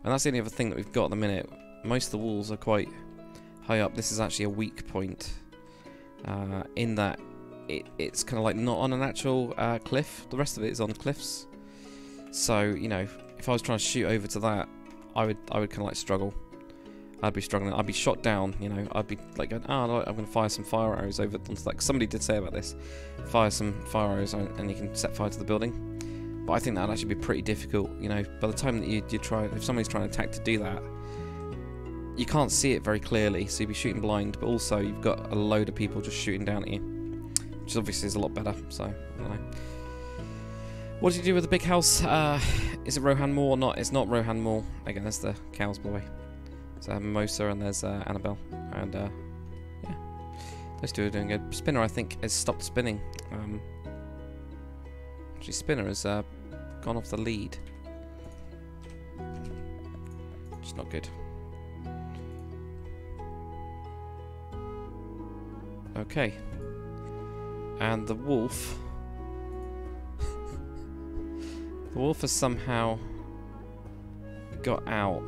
And that's the only other thing that we've got at the minute. Most of the walls are quite high up. This is actually a weak point in that it's kind of like not on an actual cliff. The rest of it is on cliffs. So, you know, if I was trying to shoot over to that, I would kind of like struggle. I'd be struggling. I'd be shot down, you know. I'd be like going, oh, no, I'm going to fire some fire arrows over onto that. Somebody did say about this. Fire some fire arrows and you can set fire to the building. But I think that would actually be pretty difficult, you know. By the time that you try, if somebody's trying to attack to do that, you can't see it very clearly, so you'd be shooting blind, but also you've got a load of people just shooting down at you. Which obviously is a lot better, so, I don't know. What do you do with the big house? Is it Rohan Moor or not? It's not Rohan Moor. Again, there's the cows, by the way. So Mimosa and there's Annabelle, and yeah, those two are doing good. Spinner, I think, has stopped spinning. Actually, Spinner has gone off the lead, which is not good. Okay, and the wolf, the wolf has somehow got out.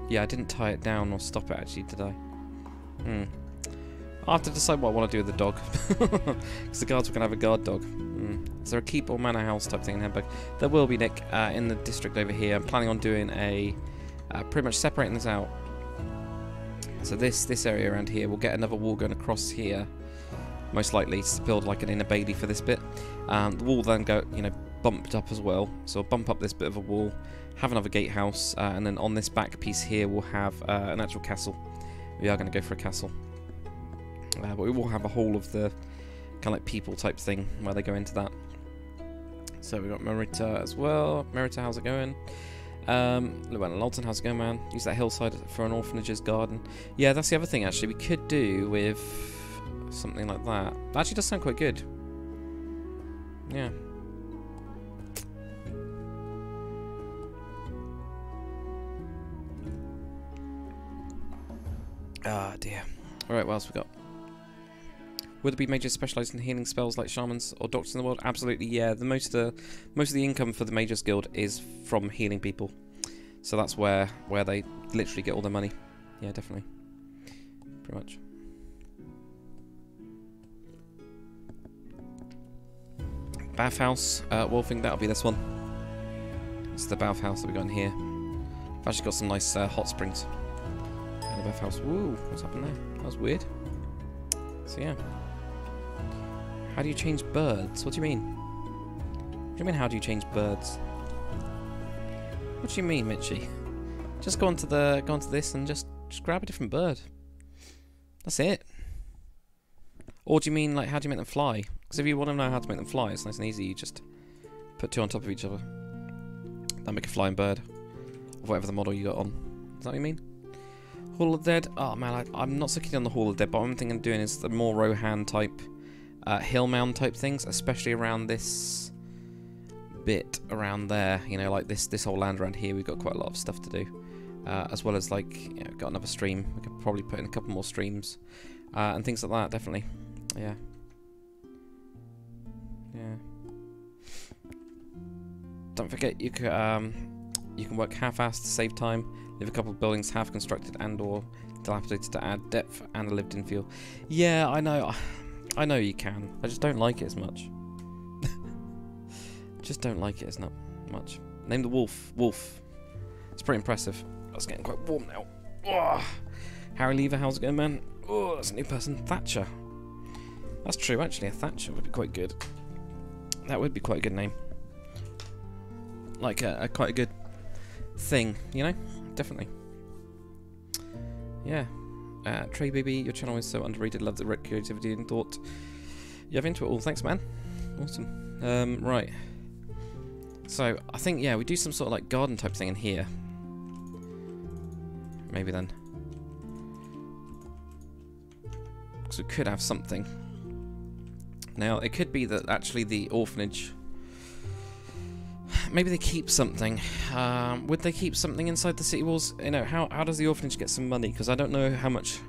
Yeah, I didn't tie it down or stop it actually, did I? I'll have to decide what I want to do with the dog. Because the guards were going to have a guard dog. Is there a keep or manor house type thing in Hemburg? There will be, Nick, in the district over here. I'm planning on doing a... pretty much separating this out. So this area around here, we'll get another wall going across here. Most likely to build like an inner bailey for this bit. The wall then go, you know, bumped up as well. So we'll bump up this bit of a wall. Have another gatehouse, and then on this back piece here we'll have an actual castle. We are going to go for a castle. But we will have a whole of the kind of like people type thing where they go into that. So we've got Merita as well. Merita, how's it going? Lawton, how's it going, man? Use that hillside for an orphanage's garden. Yeah, that's the other thing actually we could do with something like that. That actually does sound quite good. Yeah. Ah, dear. Alright, what else we got? Would there be mages specialised in healing spells like shamans or doctors in the world? Absolutely, yeah. The most of the income for the Mages Guild is from healing people. So that's where they literally get all their money. Yeah, definitely. Pretty much. Bathhouse, Wolfing, that'll be this one. It's the bathhouse that we got in here. I've actually got some nice hot springs. And the bathhouse. Woo, what's happened there? That was weird. So yeah. How do you change birds? What do you mean? What do you mean, how do you change birds? What do you mean, Mitchie? Just go onto this and just grab a different bird. That's it. Or do you mean, like, how do you make them fly? Because if you want to know how to make them fly, it's nice and easy. You just put two on top of each other. That'll make a flying bird. Or whatever the model you got on. Is that what you mean? Hall of the Dead? Oh man, I'm not so keen on the Hall of the Dead, but one thing I'm doing is the more Rohan type, hill mound type things, especially around this bit around there. You know, like this whole land around here, we've got quite a lot of stuff to do. As well as, like, you know, got another stream. We could probably put in a couple more streams. And things like that, definitely. Yeah. Yeah. Don't forget, you can work half-assed to save time. Leave a couple of buildings half constructed and or dilapidated to add depth and a lived-in feel. Yeah, I know. I know you can. I just don't like it as much. Just don't like it as much. Name the wolf. Wolf. It's pretty impressive. It's getting quite warm now. Oh. Harry Lever, how's it going, man? Oh, that's a new person. Thatcher. That's true, actually. A Thatcher would be quite good. That would be quite a good name. Like a quite a good thing, you know? Definitely. Yeah. Trey Baby, your channel is so underrated. Love the creativity and thought you have into it all. Thanks, man. Awesome. Right. So, I think, yeah, we do some sort of, like, garden type thing in here. Maybe then. Because we could have something. Now, it could be that actually the orphanage... Maybe they keep something. Would they keep something inside the city walls? You know, how does the orphanage get some money? Because I don't know how much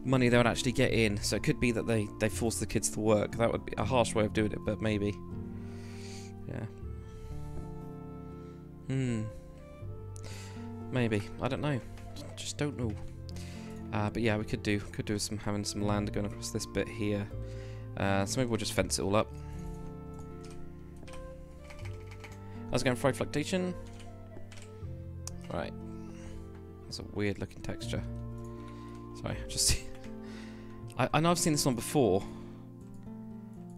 money they would actually get in. So it could be that they force the kids to work. That would be a harsh way of doing it, but maybe. Yeah. Maybe. I don't know. Just don't know. But yeah, we could do some having some land going across this bit here. So maybe we'll just fence it all up. How's it going, Fried Fluctuation? Right. That's a weird looking texture. Sorry, just I know I've seen this one before.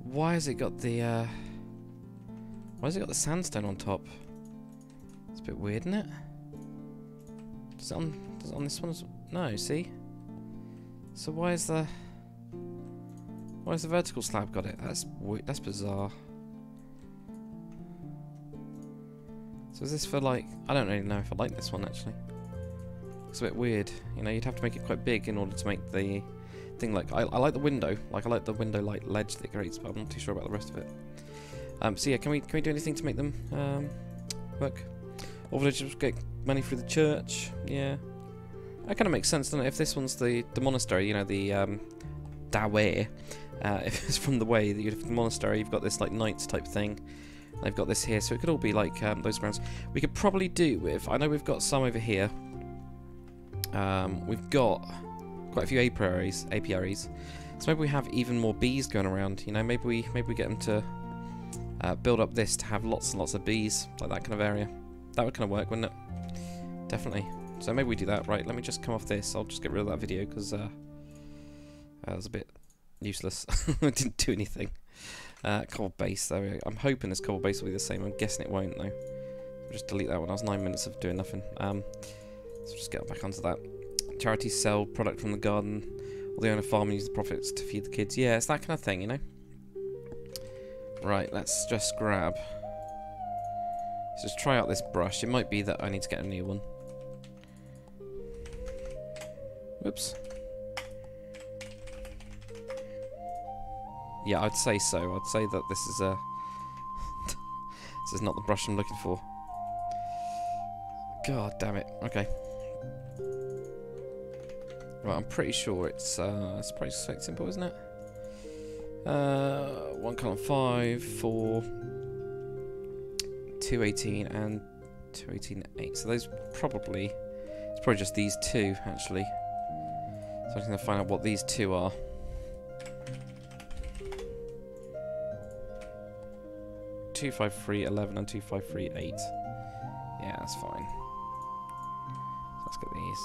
Why has it got the sandstone on top? It's a bit weird, isn't it? Does it on this one? No, see? So why is the vertical slab got it? That's bizarre. So is this for, like, I don't really know if I like this one actually. It's a bit weird. You know, you'd have to make it quite big in order to make the thing, like, I like the window. Like, I like the window like ledge that it creates, but I'm not too sure about the rest of it. So yeah, can we do anything to make them work? Orphanage get money through the church. Yeah. That kind of makes sense, doesn't it? If this one's the monastery, you know, the Dawe, if it's from the way that you'd have the monastery, you've got this like knights type thing. They've got this here, so it could all be like those grounds. We could probably do with, I know we've got some over here. We've got quite a few apiaries. So maybe we have even more bees going around. You know, maybe we get them to build up this to have lots and lots of bees, like that kind of area. That would kind of work, wouldn't it? Definitely. So maybe we do that. Right, let me just come off this. I'll just get rid of that video because that was a bit useless. It didn't do anything. Cobble base, there we go. I'm hoping this cobble base will be the same. I'm guessing it won't, though. I'll just delete that one. That was 9 minutes of doing nothing. So just get back onto that. Charities sell product from the garden, or they own a farm and use the profits to feed the kids. Yeah, it's that kind of thing, you know? Right, let's just grab... Let's just try out this brush. It might be that I need to get a new one. Whoops. Yeah, I'd say so. I'd say that this is this is not the brush I'm looking for. God damn it. Okay. Well, I'm pretty sure it's pretty simple, isn't it? 1 column 5 for 218 and 218.8. So those it's probably just these two actually. So I'm going to find out what these two are. $253.11 and $253.8. Yeah, that's fine. So let's get these.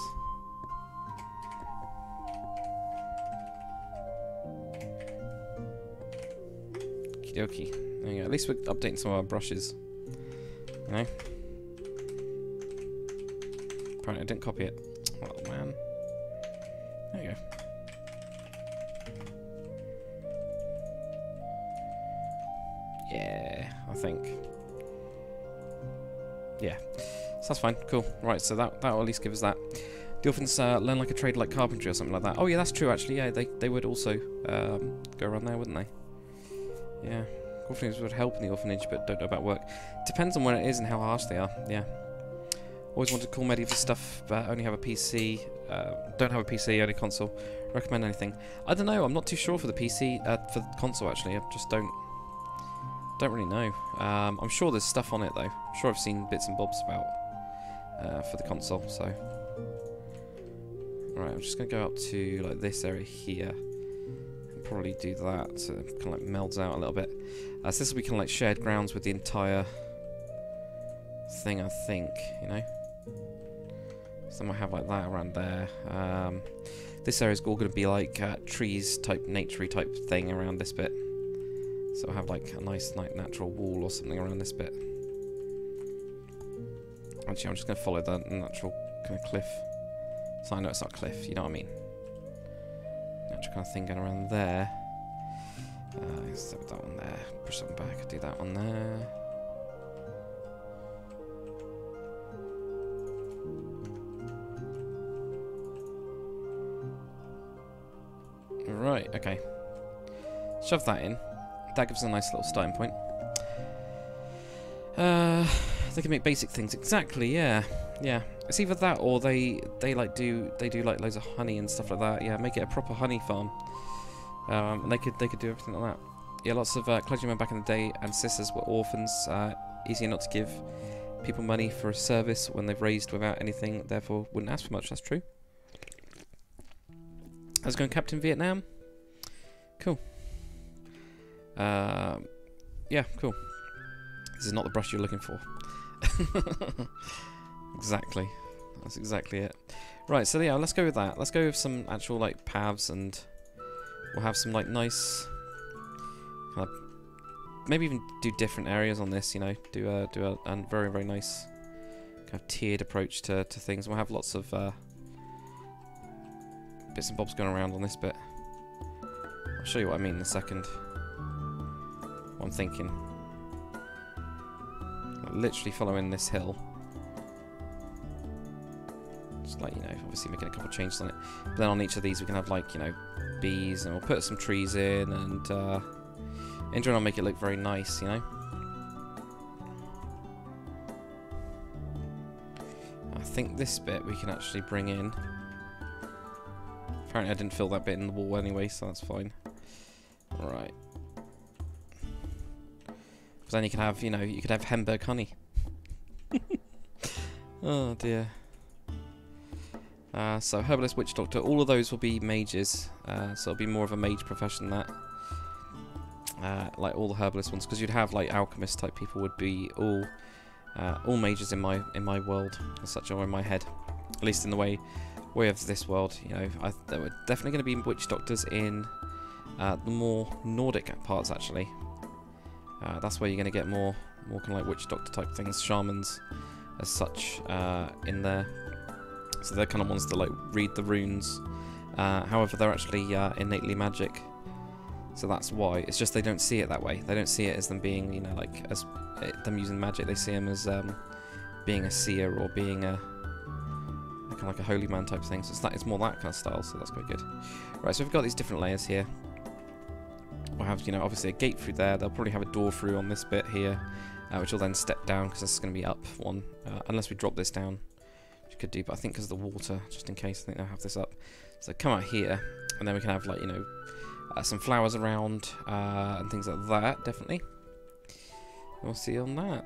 Okie dokie. There you go. At least we're updating some of our brushes. You know? Apparently I didn't copy it. Oh man. There you go. Yeah, I think. Yeah. So that's fine. Cool. Right, so that'll at least give us that. The orphans learn like a trade like carpentry or something like that. Oh yeah, that's true actually. Yeah, they would also go around there, wouldn't they? Yeah. Orphanages would help in the orphanage, but don't know about work. Depends on where it is and how harsh they are. Yeah. Always wanted cool medieval stuff, but only have a PC. Don't have a PC, only console. Recommend anything? I don't know. I'm not too sure for the PC, for the console actually. I just don't really know. I'm sure there's stuff on it though. I'm sure I've seen bits and bobs about for the console. So, alright, I'm just gonna go up to like this area here. And probably do that so it kind of like melds out a little bit. So this will be kind of like shared grounds with the entire thing, I think. You know. So I might have like that around there. This area is all going to be like trees type, naturey type thing around this bit. So I'll have like a nice like natural wall or something around this bit. Actually, I'm just going to follow the natural kind of cliff. So I know it's not a cliff, you know what I mean. Natural kind of thing going around there. Let's have that one there. Push that one back, do that one there. Right, okay. Shove that in. That gives us a nice little starting point. They can make basic things. Exactly, yeah. Yeah. It's either that or they like do like loads of honey and stuff like that. Yeah, make it a proper honey farm. And they could do everything like that. Yeah, lots of clergymen back in the day and sisters were orphans. Easier not to give people money for a service when they've raised without anything, therefore wouldn't ask for much. That's true. How's it going, Captain Vietnam? Cool. Yeah, cool. This is not the brush you're looking for. Exactly. That's exactly it. Right, so yeah, let's go with that. Let's go with some actual like paths, and we'll have some like nice kind of, maybe even do different areas on this, you know, do a very, very nice kind of tiered approach to things. We'll have lots of bits and bobs going around on this bit. I'll show you what I mean in a second. What I'm thinking. Like literally following this hill. Just like, you know, obviously making a couple of changes on it. But then on each of these we can have like, you know, bees, and we'll put some trees in, and in general make it look very nice, you know. I think this bit we can actually bring in. Apparently I didn't fill that bit in the wall anyway, so that's fine. Right. Because then you can have, you know, you could have Hemburg honey. Oh dear. So herbalist, witch doctor, all of those will be mages. So it'll be more of a mage profession than that. Like all the herbalist ones, because you'd have like alchemist type people would be all mages in my world, as such, or in my head, at least in the way of this world. You know, there were definitely going to be witch doctors in the more Nordic parts actually. That's where you're going to get more kind of like witch doctor type things, shamans as such in there. So they're kind of ones that like read the runes. However, they're actually innately magic. So that's why. It's just they don't see it that way. They don't see it as them being, you know, like as them using magic. They see them as being a seer or being a kind of like a holy man type thing. So it's more that kind of style. So that's quite good. Right. So we've got these different layers here. We'll have, you know, obviously a gate through there. They'll probably have a door through on this bit here, which will then step down because this is going to be up one, unless we drop this down. Which you could do, but I think because of the water, just in case, I think they'll have this up. So come out here, and then we can have, like, you know, some flowers around, and things like that, definitely. We'll see on that.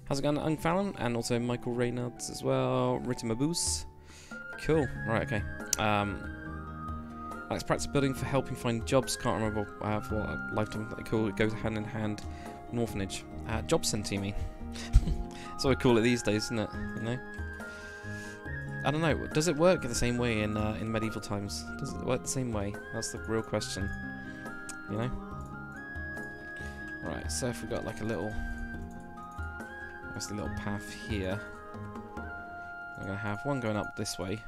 How's it going, Ung Fallon? And also Michael Reynolds as well. Ritimaboose. Cool. Right, okay. Alex practice building for helping find jobs. Can't remember for what lifetime they call it. Goes hand in hand. An orphanage. Job centre, you mean? That's what we call it these days, isn't it? You know? I don't know. Does it work the same way in medieval times? Does it work the same way? That's the real question. You know? Right, so if we've got like a little... That's the little path here. I'm going to have one going up this way.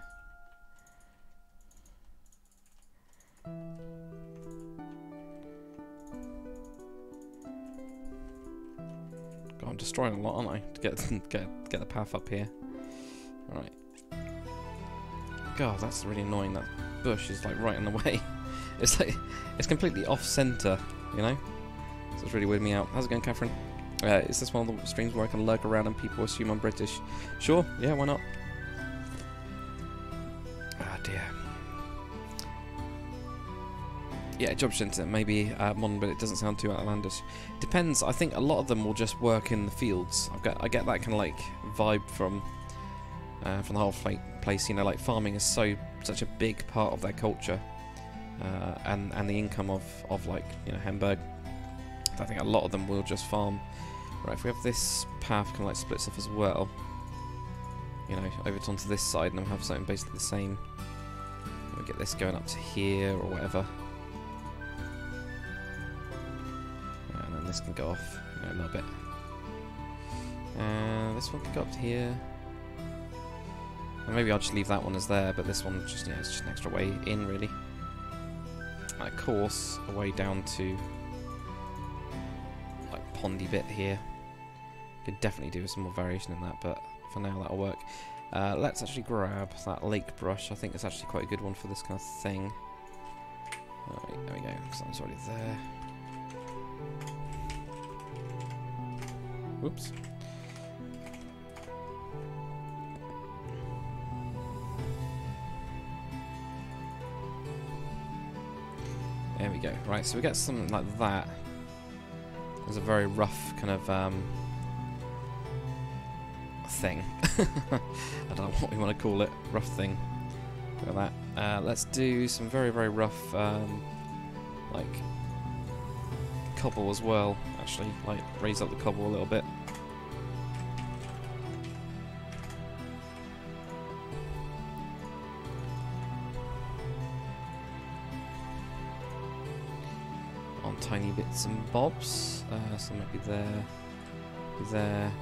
God, I'm destroying a lot, aren't I? To get the path up here. Alright. God, that's really annoying. That bush is like right in the way. It's like it's completely off center, you know? So it's really weirding me out. How's it going, Catherine? Is this one of the streams where I can lurk around and people assume I'm British? Sure, yeah, why not? Ah, dear. Yeah, job centre, maybe modern, but it doesn't sound too outlandish. Depends. I think a lot of them will just work in the fields. I get that kind of like vibe from the whole place. You know, like farming is such a big part of their culture, and the income of like, you know, Hemburg. I think a lot of them will just farm. Right, if we have this path kind of like splits off as well, you know, over onto this side, and then we'll have something basically the same. We'll get this going up to here or whatever. And then this can go off, you know, a little bit. And this one can go up to here. And maybe I'll just leave that one as there, but this one just, yeah, it's just an extra way in, really. And of course, a way down to like pondy bit here. Could definitely do some more variation in that, but for now that'll work. Let's actually grab that lake brush. I think it's actually quite a good one for this kind of thing. Alright, there we go, because that's already there. Whoops. There we go. Right, so we get something like that. There's a very rough kind of thing. I don't know what we want to call it. Rough thing. Look at that. Let's do some very, very rough, like, cobble as well, actually. Like, raise up the cobble a little bit. On tiny bits and bobs. So maybe there,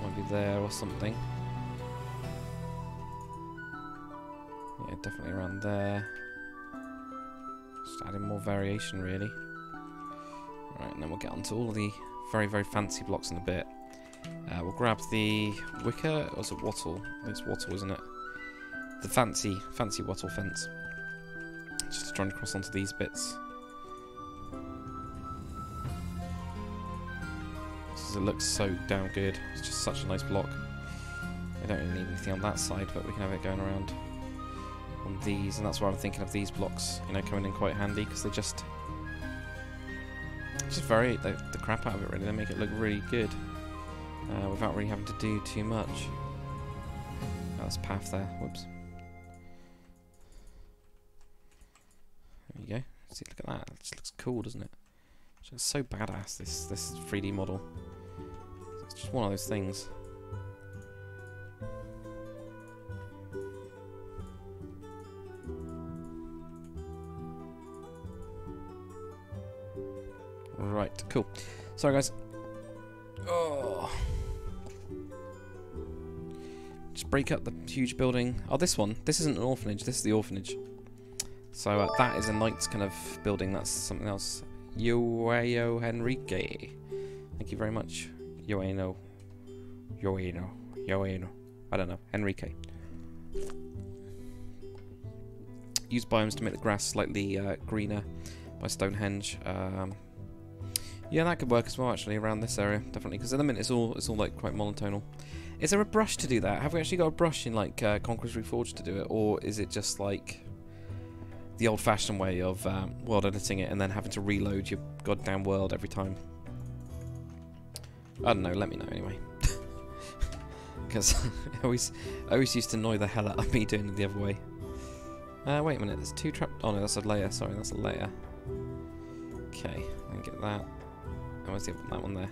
might be there or something. Yeah, definitely around there. Just adding more variation, really. Right, and then we'll get onto all of the very, very fancy blocks in a bit. We'll grab the wicker, or is it wattle? It's wattle, isn't it? The fancy wattle fence. Just trying to cross onto these bits. It looks so damn good. It's just such a nice block. We don't really need anything on that side, but we can have it going around on these, and that's why I'm thinking of these blocks, you know, coming in quite handy, because they just vary the crap out of it, really. They make it look really good without really having to do too much. Oh, that's path there. Whoops. There you go. See, look at that. It just looks cool, doesn't it? It's just so badass, this 3D model. It's just one of those things. Right, cool. Sorry, guys. Oh. Just break up the huge building. Oh, this one. This isn't an orphanage. This is the orphanage. So that is a knight's kind of building. That's something else. Yoeo Henrique. Thank you very much. Yoeno. I don't know. Henrique. Use biomes to make the grass slightly greener by Stonehenge. Yeah, that could work as well, actually, around this area, definitely, because at the minute it's all like quite monotonal. Is there a brush to do that? Have we actually got a brush in like Conquest Reforged to do it, or is it just like the old-fashioned way of world editing it and then having to reload your goddamn world every time? I don't know. Let me know anyway. Because I always used to annoy the hell out of me doing it the other way. Wait a minute. There's 2 trap. Oh no, that's a layer. Sorry, that's a layer. Okay, I can get that. Oh, where's that one there?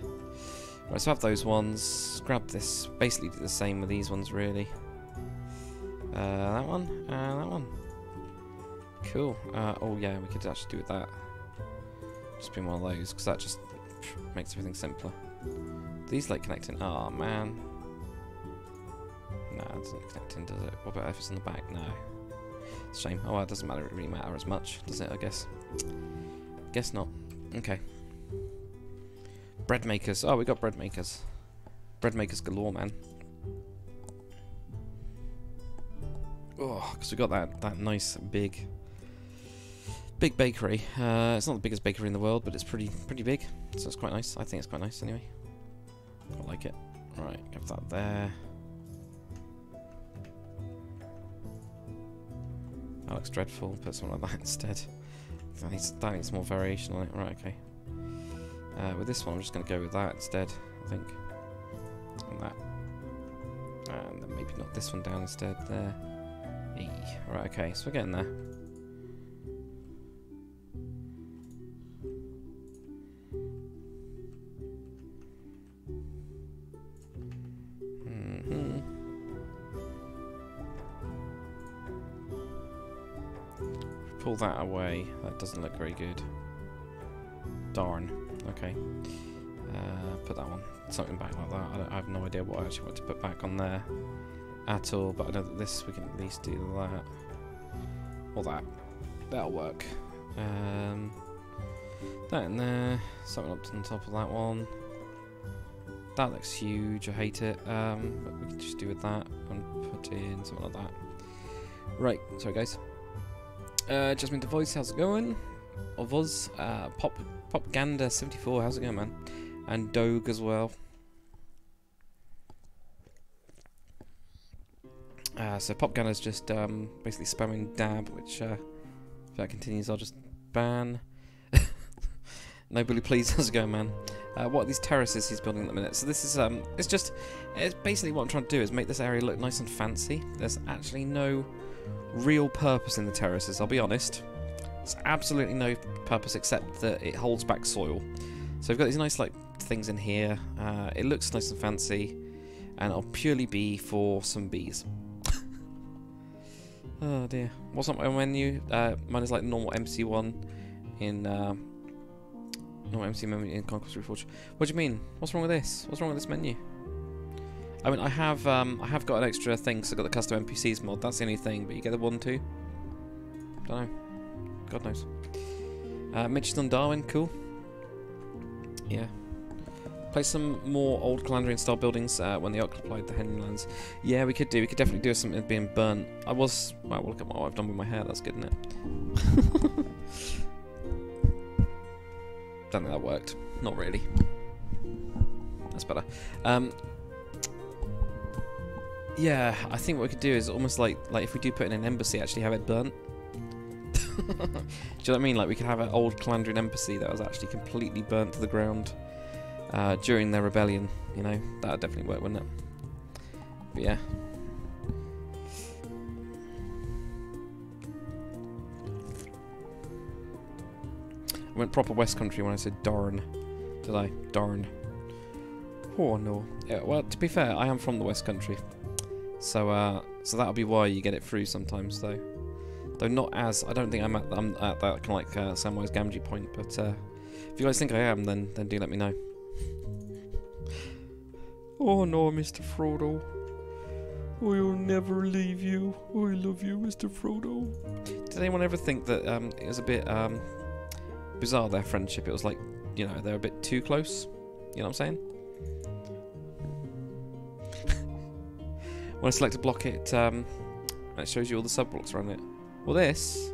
Right, so I have those ones. Grab this. Basically do the same with these ones, really. That one. That one. Cool. Oh yeah, we could actually do with that. Just be one of those, because that just makes everything simpler. These like connecting. Oh man. No, it doesn't connect in, does it? What about if it's on the back? No. It's a shame. Oh, well, it doesn't matter. It really matter as much, does it? I guess. Guess not. Okay. Bread makers. Oh, we got bread makers. Bread makers galore, man. Oh, because we got that nice big bakery. It's not the biggest bakery in the world, but it's pretty big. So it's quite nice. I think it's quite nice anyway. I like it. Right, have that there. That looks dreadful. Put something like that instead. That needs more variation on it. Right, okay. With this one, I'm just going to go with that instead, I think. And that. And then maybe not this one down instead. There. Right, okay. So we're getting there. Pull that away. That doesn't look very good. Darn. Okay. Put that one. Something back like that. I have no idea what I actually want to put back on there at all, but I know that this we can at least do that. Or that. That'll work. That in there. Something up on top of that one. That looks huge. I hate it. But we can just do with that and put in something like that. Right. Sorry, guys. Jasmine Devoice, how's it going? Of us, Popgander74, how's it going, man? And Doge as well. So Popgander's just basically spamming dab, which if that continues, I'll just ban. Nobody, please, how's it going, man? What are these terraces he's building at the minute? So this is it's basically what I'm trying to do is make this area look nice and fancy. There's actually no real purpose in the terraces, I'll be honest. There's absolutely no purpose except that it holds back soil. So we've got these nice like things in here. It looks nice and fancy, and it'll purely be for some bees. Oh dear. What's on my menu? Mine is like normal MC1 in normal MC menu in Conquest Reforged. What do you mean? What's wrong with this? What's wrong with this menu? I mean, I have got an extra thing, so I got the custom NPCs mod. That's the only thing, but you get the 1 too. Don't know. God knows. Mitch's on Darwin, cool. Yeah. Play some more old Calandrian style buildings when the Ark applied the Henlands. Yeah, we could do. We could definitely do something being burnt. Well, look at what I've done with my hair. That's good, isn't it? Don't think that worked. Not really. That's better. Yeah, I think what we could do is almost like if we do put in an embassy, actually have it burnt. Do you know what I mean? Like we could have an old Calandrian embassy that was actually completely burnt to the ground during their rebellion. You know, that would definitely work, wouldn't it? But yeah. I went proper West Country when I said darn. Did I? Darn. Oh no. Yeah, well, to be fair, I am from the West Country. So that'll be why you get it through sometimes, though. Though not as, I don't think I'm at that kind of like Samwise Gamgee point, but if you guys think I am, then do let me know. Oh no, Mr. Frodo. I'll never leave you. I love you, Mr. Frodo. Did anyone ever think that it was a bit bizarre, their friendship? It was like, you know, they're a bit too close. You know what I'm saying? When I select a block, it shows you all the sub-blocks around it. Well, this...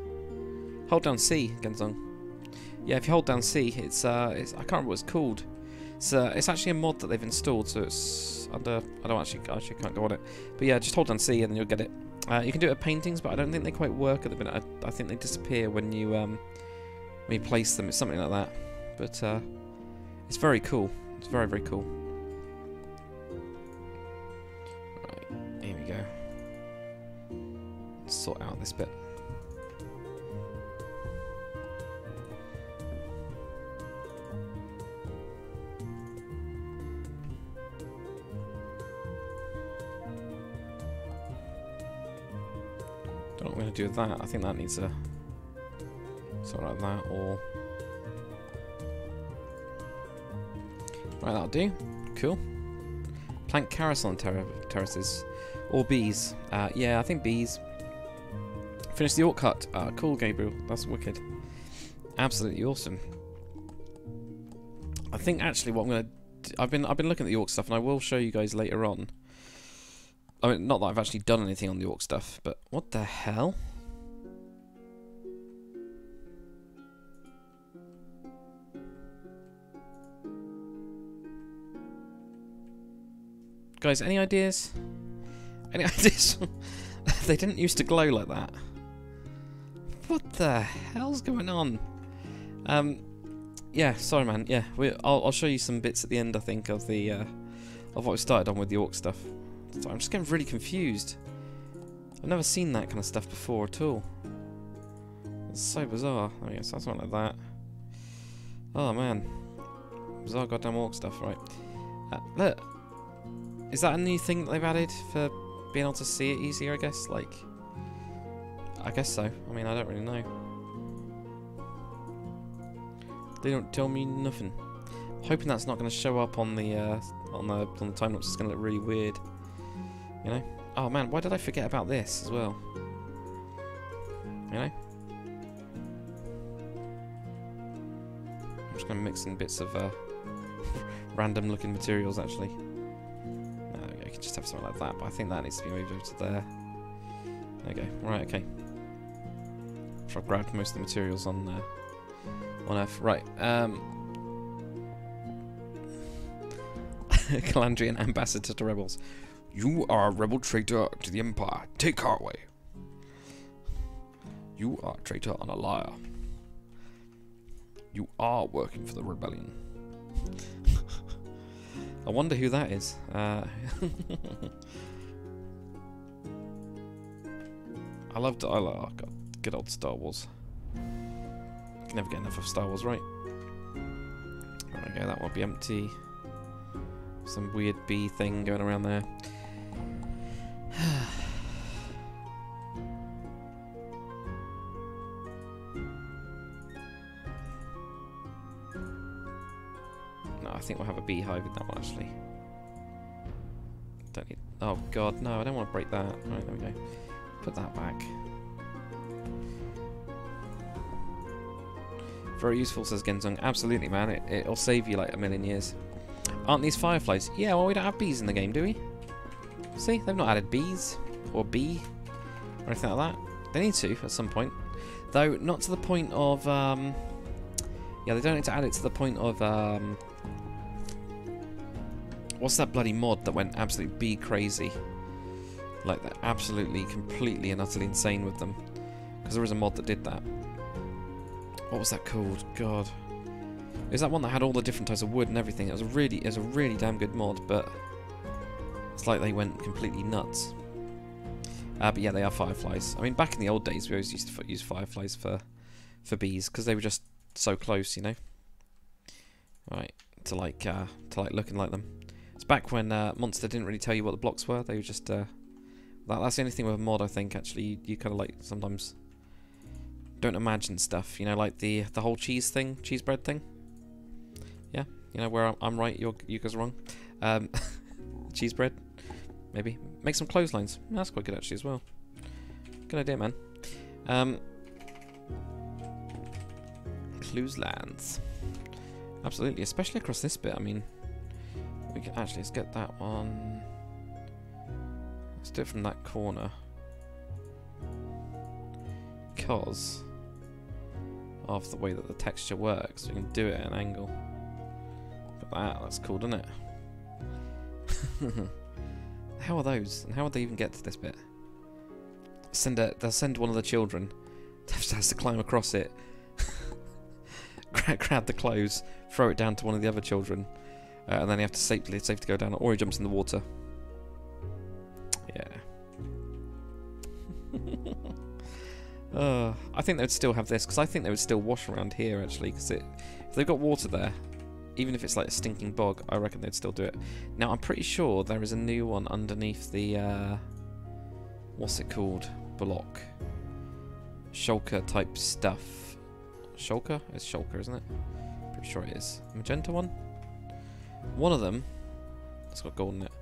Hold down C, Genzong. Yeah, if you hold down C, it's I can't remember what it's called. So it's actually a mod that they've installed, so it's under... I actually can't go on it. But yeah, just hold down C and then you'll get it. You can do it with paintings, but I don't think they quite work at the minute. I think they disappear when you place them. It's something like that. But it's very cool. It's very, very cool. Right, here we go. Let's sort out this bit. Don't know what I'm going to do with that. I think that needs a... something like that, or... Right, that'll do. Cool. Plant carousel on terraces. Or bees. Yeah, I think bees. Finish the orc cut. Cool, Gabriel. That's wicked. Absolutely awesome. I think actually what I'm going to... I've been looking at the orc stuff, and I will show you guys later on. I mean, not that I've actually done anything on the orc stuff, but what the hell? Guys, any ideas? Any ideas? They didn't used to glow like that. What the hell's going on? Yeah, sorry man. Yeah, I'll show you some bits at the end, I think, of the of what we started on with the orc stuff. So I'm just getting really confused. I've never seen that kind of stuff before at all. It's so bizarre. Oh yes, that's something like that. Oh man, bizarre goddamn orc stuff, right? Look, is that a new thing that they've added for being able to see it easier? I guess, like, I guess so. I mean, I don't really know. They don't tell me nothing. Hoping that's not going to show up on the time lapse. It's going to look really weird. You know? Oh man, why did I forget about this as well? You know? I'm just going to mix in bits of random looking materials actually. I could just have something like that, but I think that needs to be moved over to there. There we go. Right, okay. So I've grabbed most of the materials on Earth. Right. Calandrian ambassador to rebels. You are a rebel traitor to the Empire. Take our way. You are a traitor and a liar. You are working for the rebellion. I wonder who that is. I loved it. Oh god, good old Star Wars. Can never get enough of Star Wars, right? Right, okay, that won't be empty. Some weird bee thing going around there. No, I think we'll have a beehive in that one actually. Don't need. Oh god, no! I don't want to break that. Right, there we go. Put that back. Very useful, says Genzong. Absolutely, man. It'll save you like a million years. Aren't these fireflies? Yeah, well, we don't have bees in the game, do we? See, they've not added bees or bee or anything like that. They need to at some point, though not to the point of. Yeah, they don't need to add it to the point of. What's that bloody mod that went absolutely bee crazy? Like they're absolutely, completely, and utterly insane with them. Because there was a mod that did that. What was that called? God. It was that one that had all the different types of wood and everything. It was a really damn good mod, but it's like they went completely nuts. But yeah, they are fireflies. I mean, back in the old days, we always used to use fireflies for bees because they were just so close, you know. Right, to like looking like them. It's back when Monster didn't really tell you what the blocks were. They were just that's the only thing with a mod. I think actually you kind of like sometimes don't imagine stuff, you know, like the whole cheese bread thing. Yeah, you know, where I'm right, you guys are wrong. Cheese bread, maybe. Make some clotheslines. Yeah, that's quite good actually as well. Good idea, man. Clotheslines. Absolutely, especially across this bit. I mean, we can actually, let's get that one. Let's do it from that corner. Because of the way that the texture works, we can do it at an angle. Got that. That's cool, doesn't it? How are those? And how would they even get to this bit? They'll send one of the children. Has to climb across it. Grab the clothes, throw it down to one of the other children, and then you have to safely go down, or he jumps in the water. Yeah. I think they'd still have this, because I think they would still wash around here, actually, because if they've got water there, even if it's like a stinking bog, I reckon they'd still do it. Now, I'm pretty sure there is a new one underneath the, what's it called? Block. Shulker type stuff. Shulker? It's Shulker, isn't it? Pretty sure it is. Magenta one? One of them, it's got gold in it.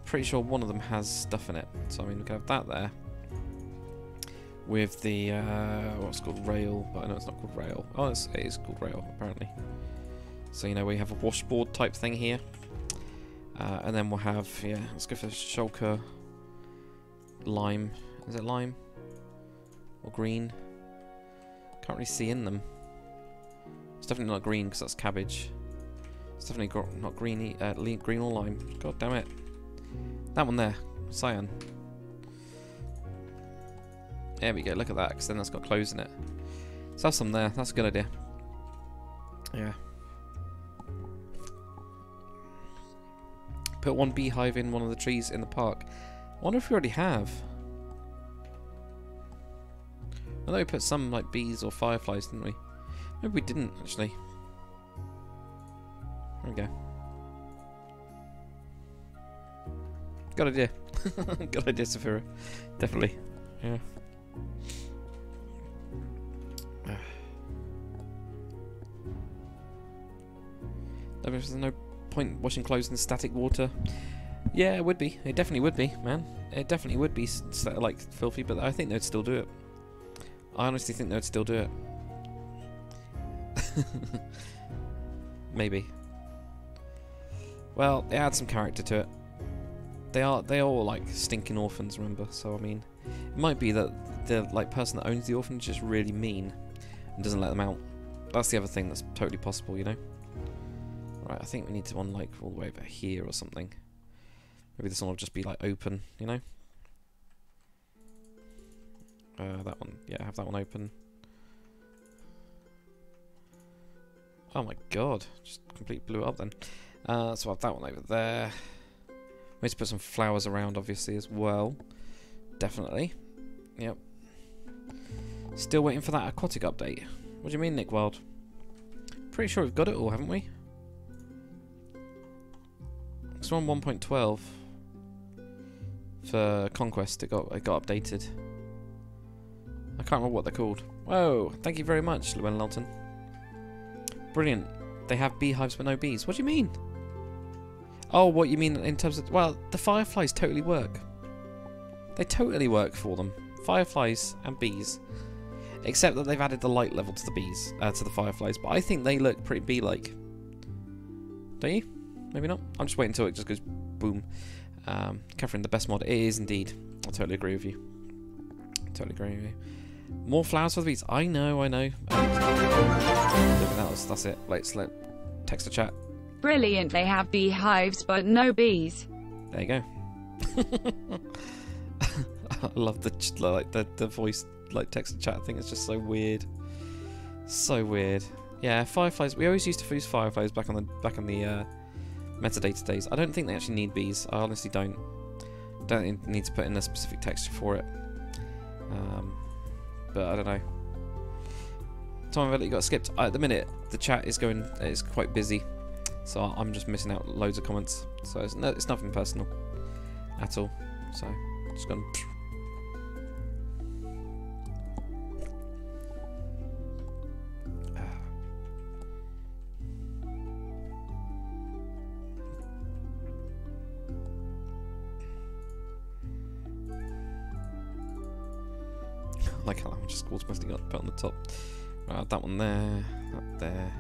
Pretty sure one of them has stuff in it. So, I mean, we can have that there. With the, what's called rail, but I know it's not called rail. Oh, it is called rail, apparently. So, you know, we have a washboard type thing here. And then we'll have, yeah, let's go for Shulker. Lime. Is it lime? Or green? Can't really see in them. It's definitely not green, because that's cabbage. It's definitely not green or lime. God damn it. That one there. Cyan. There we go, look at that, because then that's got clothes in it. So have some there, that's a good idea. Yeah. Put one beehive in one of the trees in the park. I wonder if we already have. I know we put some like bees or fireflies, didn't we? Maybe we didn't, actually. There we go. Good idea. Good idea, Saphira. Definitely. Yeah. There's no point washing clothes in static water. Yeah, it would be. It definitely would be, man. It definitely would be like filthy, but I think they'd still do it. I honestly think they'd still do it. Maybe. Well, it adds some character to it. They are all like stinking orphans, remember? So I mean, it might be that the like person that owns the orphanage is just really mean and doesn't let them out. That's the other thing that's totally possible, you know. Right, I think we need to one like all the way over here or something. Maybe this one will just be like open, you know. That one, yeah, have that one open. Oh my god, just completely blew it up then. So I'll have that one over there. We need to put some flowers around, obviously, as well. Definitely. Yep. Still waiting for that aquatic update. What do you mean, Nick Wild? Pretty sure we've got it all, haven't we? It's on 1.12 for Conquest. It got updated. I can't remember what they're called. Whoa! Thank you very much, Llewellyn Lawton. Brilliant. They have beehives but no bees. What do you mean? Oh, what you mean in terms of... Well, the fireflies totally work. They totally work for them. Fireflies and bees. Except that they've added the light level to the bees, to the fireflies. But I think they look pretty bee-like. Don't you? Maybe not? I'm just waiting until it just goes boom. Catherine, the best mod. It is indeed. I totally agree with you. Totally agree with you. More flowers for the bees. I know, I know. That's it. Let's let text to chat. Brilliant, they have beehives but no bees. There you go. I love the voice like text to chat thing. It's just so weird. So weird. Yeah, fireflies. We always used to use fireflies back on the metadata days. I don't think they actually need bees. I honestly don't. Don't need to put in a specific texture for it. But I don't know. Time of it got skipped. At the minute, the chat is quite busy. So I'm just missing out loads of comments. So it's nothing personal at all. So just gonna. Like how that just automatically got put on the top. Right, that one there, that there.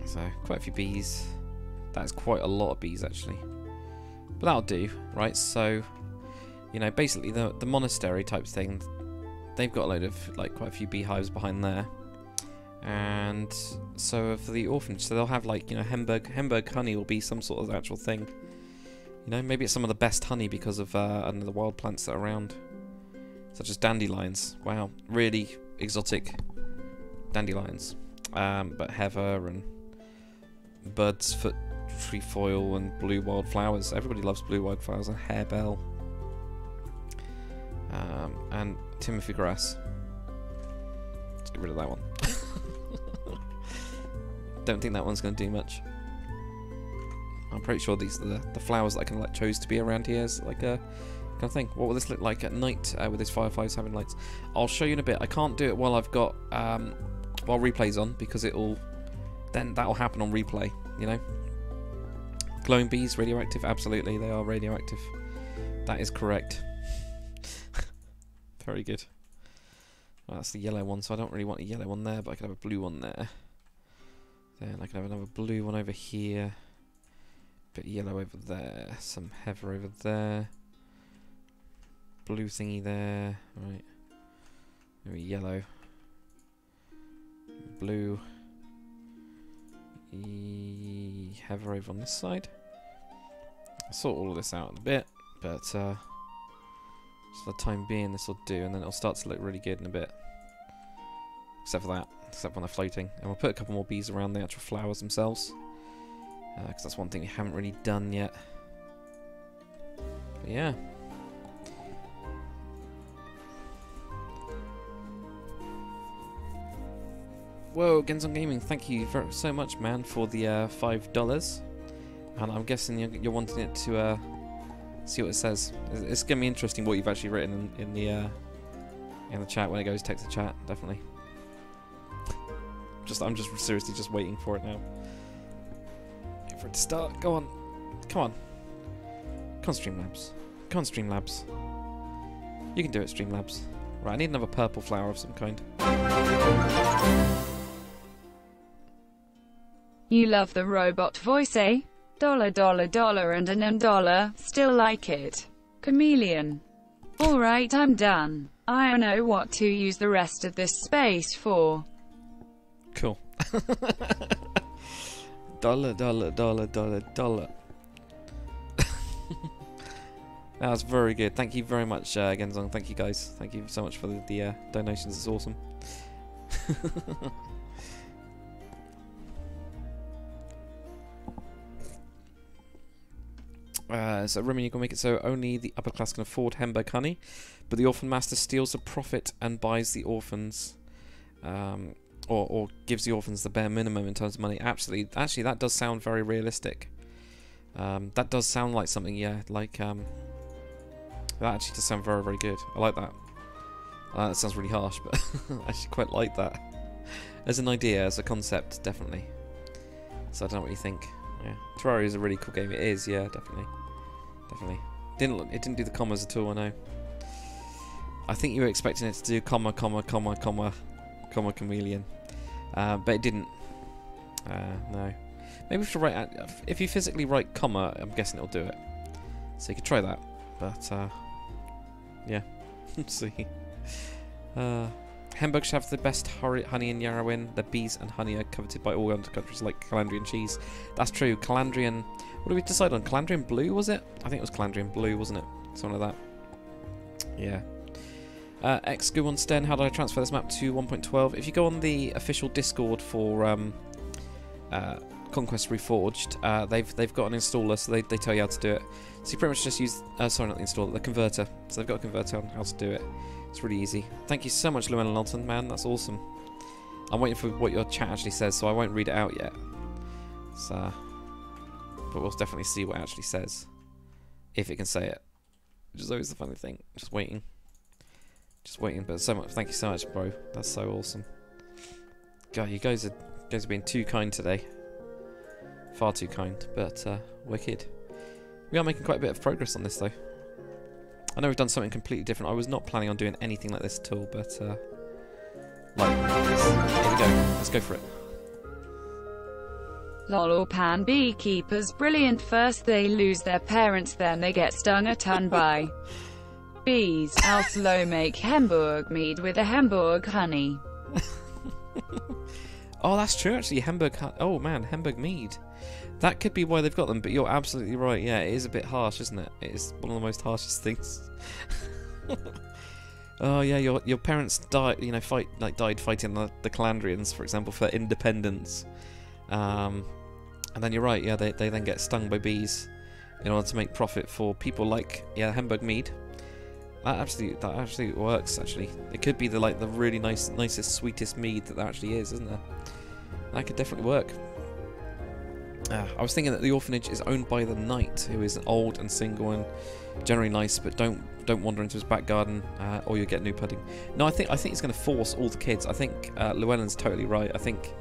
So, quite a few bees. That is quite a lot of bees, actually. But that'll do, right? So, you know, basically the monastery type thing, they've got a load of, like, quite a few beehives behind there. And so for the orphanage, so they'll have like, you know, Hemburg honey will be some sort of actual thing. You know, maybe it's some of the best honey because of the wild plants that are around, such as dandelions. Wow, really exotic dandelions. But heather and bird's foot trefoil and blue wildflowers. Everybody loves blue wildflowers and harebell. And Timothy grass. Let's get rid of that one. Don't think that one's going to do much. I'm pretty sure these are the flowers that I kind of like chose to be around here as like a kind of thing. What will this look like at night with these fireflies having lights? I'll show you in a bit. I can't do it while I've got while replay's on, because that'll happen on replay. You know, glowing bees radioactive? Absolutely, they are radioactive. That is correct. Very good. Well, that's the yellow one, so I don't really want a yellow one there, but I could have a blue one there. Then I could have another blue one over here. Bit yellow over there. Some heather over there. Blue thingy there. Right. Maybe yellow. Blue. Heather over on this side. I'll sort all of this out in a bit, but just for the time being this will do, and then it'll start to look really good in a bit. Except for that. Except when they're floating. And we'll put a couple more bees around the actual flowers themselves. Because that's one thing we haven't really done yet. But yeah. Whoa, Genzon Gaming, thank you so much, man, for the $5. And I'm guessing you're wanting it to see what it says. It's going to be interesting what you've actually written in the chat when it goes text to chat, definitely. I'm just seriously just waiting for it now. Wait for it to start. Go on. Come on. Come on, Streamlabs. Come on, Streamlabs. You can do it, Streamlabs. Right, I need another purple flower of some kind. You love the robot voice, eh? $, $, and an $, still like it. Chameleon. Alright, I'm done. I know what to use the rest of this space for. Cool. $. That was very good. Thank you very much, Genzong. Thank you, guys. Thank you so much for the donations. It's awesome. So Remy, you can make it so only the upper class can afford Hemburg honey, but the orphan master steals the profit and buys the orphans, or gives the orphans the bare minimum in terms of money. Absolutely, actually, that does sound very realistic. That does sound like something, yeah, like that actually does sound very, very good. I like that. That sounds really harsh, but I actually quite like that as an idea, as a concept, definitely. So I don't know what you think. Yeah, Terraria is a really cool game. It is, yeah, definitely, definitely. It didn't do the commas at all. I know. I think you were expecting it to do comma, comma, comma, comma, comma, chameleon, but it didn't. No. Maybe if you write, if you physically write comma, I'm guessing it'll do it. So you could try that, but yeah, let's see. Hemburg should have the best honey in Yarowyn. The bees and honey are coveted by all other countries like Calandrian cheese. That's true. Calandrian. What did we decide on? Calandrian blue, was it? I think it was Calandrian blue, wasn't it? Something like that. Yeah. Xgu on Sten, how do I transfer this map to 1.12? If you go on the official Discord for Conquest Reforged, they've got an installer, so they tell you how to do it. So you pretty much just use, sorry, not the installer, the converter. So they've got a converter on how to do it. It's really easy. Thank you so much, Llewellyn Lawton, man. That's awesome. I'm waiting for what your chat actually says, so I won't read it out yet. So, but we'll definitely see what it actually says, if it can say it. Which is always the funny thing. Just waiting. Just waiting. But so much. Thank you so much, bro. That's so awesome. God, you guys are being too kind today. Far too kind. But wicked. We are making quite a bit of progress on this, though. I know we've done something completely different. I was not planning on doing anything like this at all, but like this. Here we go. Let's go for it. Lol, pan beekeepers brilliant. First they lose their parents, then they get stung a ton by bees. Also make Hemburg mead with a Hemburg honey. Oh, that's true, actually. Hemburg... Oh, man, Hemburg mead. That could be why they've got them, but you're absolutely right. Yeah, it is a bit harsh, isn't it? It is one of the most harshest things. Oh, yeah, your parents died, you know, died fighting the Calandrians, for example, for independence. And then you're right, yeah, they then get stung by bees in order to make profit for people like, yeah, Hemburg mead. That actually works, actually. It could be the really nicest, sweetest mead that there actually is, isn't there? That could definitely work. I was thinking that the orphanage is owned by the knight, who is old and single and generally nice, but don't wander into his back garden, or you'll get new pudding. No, I think he's going to force all the kids. I think Llewellyn's totally right. I think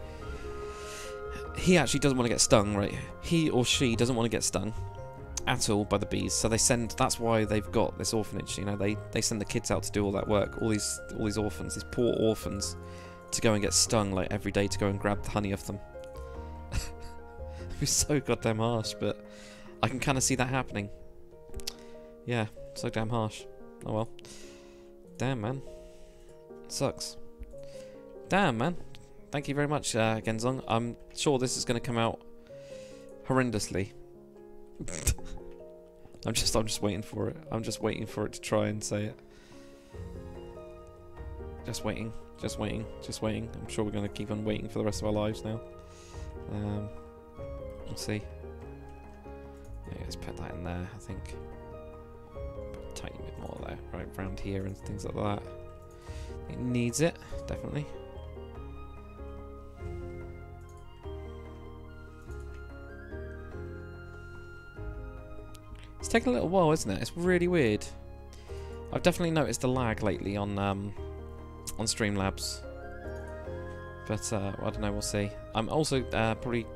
he actually doesn't want to get stung, right? He or she doesn't want to get stung at all by the bees, so they send. That's why they've got this orphanage. You know, they send the kids out to do all that work. All these orphans, these poor orphans, to go and get stung like every day to go and grab the honey off them. It'd be so goddamn harsh, but I can kind of see that happening. Yeah, so damn harsh. Oh well. Damn, man. Sucks. Damn, man. Thank you very much, Genzong. I'm sure this is going to come out horrendously. I'm just waiting for it. I'm just waiting for it to try and say it. Just waiting. Just waiting. Just waiting. I'm sure we're going to keep on waiting for the rest of our lives now. We'll see. Yeah, let's put that in there, I think. Put a tiny bit more there, right around here and things like that. It needs it, definitely. It's taken a little while, isn't it? It's really weird. I've definitely noticed a lag lately on Streamlabs. But I don't know, we'll see. I'm also probably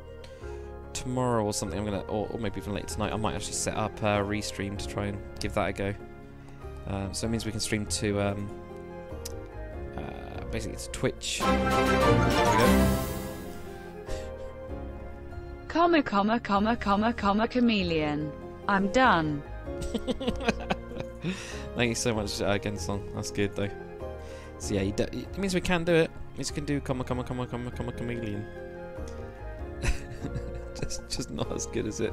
tomorrow or something, I'm gonna, or maybe even later tonight, I might actually set up Restream to try and give that a go. So it means we can stream to basically to Twitch. There we go. Chameleon. I'm done. Thank you so much, Gensong. That's good though. So yeah, it means we can do it. It means we can do chameleon. just not as good as it.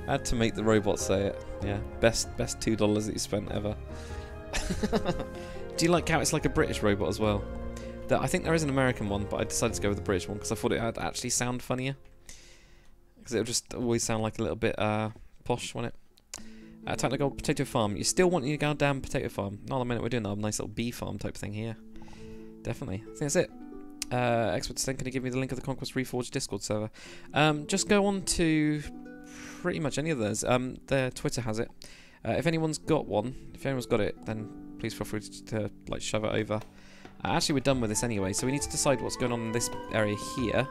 I had to make the robot say it. Yeah, best $2 that you spent ever. Do you like how it's like a British robot as well? I think there is an American one, but I decided to go with the British one because I thought it would actually sound funnier. Because it would just always sound like a little bit posh, wouldn't it? Technical potato farm. You still want your goddamn potato farm? Not the minute we're doing that. A nice little bee farm type thing here. Definitely. I think that's it. Expert Sten, can you give me the link of the Conquest Reforged Discord server? Just go on to pretty much any of those. Their Twitter has it. If anyone's got one, if anyone's got it, then please feel free to like shove it over. Actually, we're done with this anyway, so we need to decide what's going on in this area here.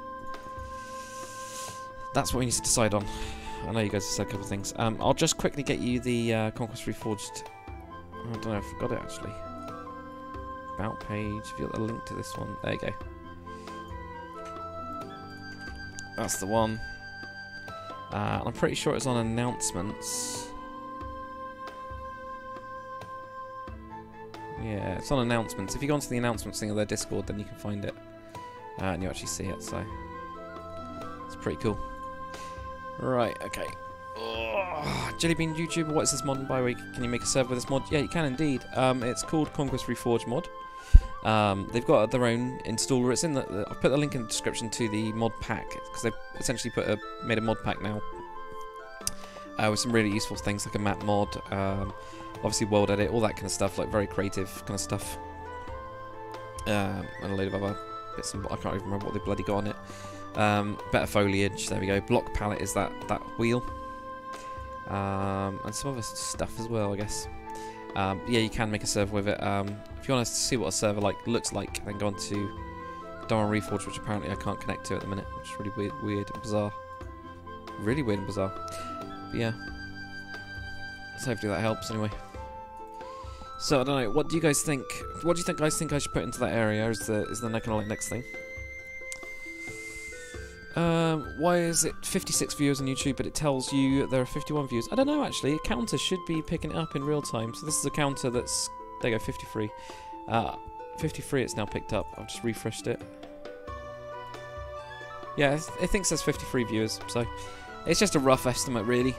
That's what we need to decide on. I know you guys have said a couple of things. I'll just quickly get you the Conquest Reforged. I don't know if I've got it actually. About page. If you got a link to this one, there you go. That's the one. I'm pretty sure it's on announcements. Yeah, it's on announcements. If you go onto the announcements thing of their Discord, then you can find it. And you actually see it, so it's pretty cool. Right, okay. Oh, Jellybean YouTuber, what is this mod? By the way, can you make a server with this mod? Yeah, you can indeed. It's called Conquest Reforged mod. They've got their own installer. It's in the I'll put the link in the description to the mod pack because they've essentially made a mod pack now with some really useful things like a map mod, obviously world edit, all that kind of stuff, like very creative kind of stuff, and a load of other bits and I can't even remember what they bloody got on it. Better foliage, there we go. Block palette is that wheel, and some other stuff as well, I guess. Yeah, you can make a server with it. If you want to see what a server looks like, then go on to Darren Reforged, which apparently I can't connect to at the minute, which is really weird and bizarre. Really weird and bizarre. But yeah. So hopefully that helps anyway. So I don't know, what do you guys think? What do you guys think I should put into that area? Is the kind of next thing? Why is it 56 viewers on YouTube, but it tells you there are 51 views? I don't know, actually. A counter should be picking it up in real time. So this is a counter that's... There you go, 53. 53 it's now picked up. I've just refreshed it. Yeah, it thinks there's 53 viewers, so it's just a rough estimate, really.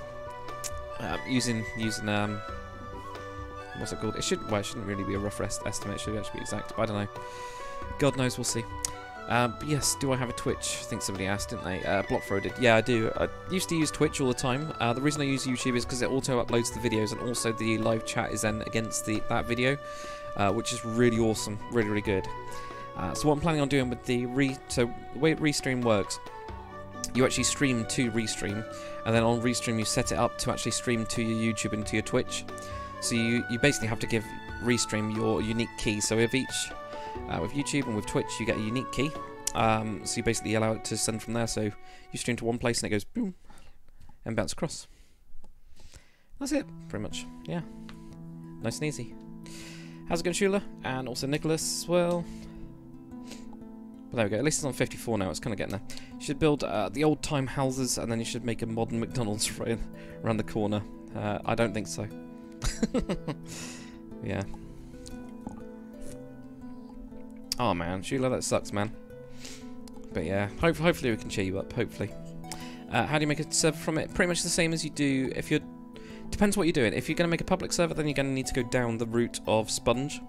Using what's it called? It shouldn't really be a rough estimate. It should actually be exact, but I don't know. God knows, we'll see. But yes, do I have a Twitch? I think somebody asked, didn't they? Blockthrow did. Yeah, I do. I used to use Twitch all the time. The reason I use YouTube is because it auto-uploads the videos, and also the live chat is then against that video, which is really awesome, really, really good. So what I'm planning on doing with the way Restream works, you actually stream to Restream, and then on Restream you set it up to actually stream to your YouTube and to your Twitch. So you basically have to give Restream your unique key. So with each, with YouTube and with Twitch, you get a unique key. So you basically allow it to send from there. So you stream to one place and it goes boom, and bounce across. That's it, pretty much. Yeah, nice and easy. How's it going, Shula? And also Nicholas as well. But there we go, at least it's on 54 now, it's kind of getting there. You should build the old time houses, and then you should make a modern McDonald's right around the corner. I don't think so. Yeah. Oh man, Sheila, that sucks, man. But yeah, hopefully we can cheer you up, hopefully. How do you make a server from it? Pretty much the same as you do if you're... Depends what you're doing. If you're going to make a public server, then you're going to need to go down the route of Sponge.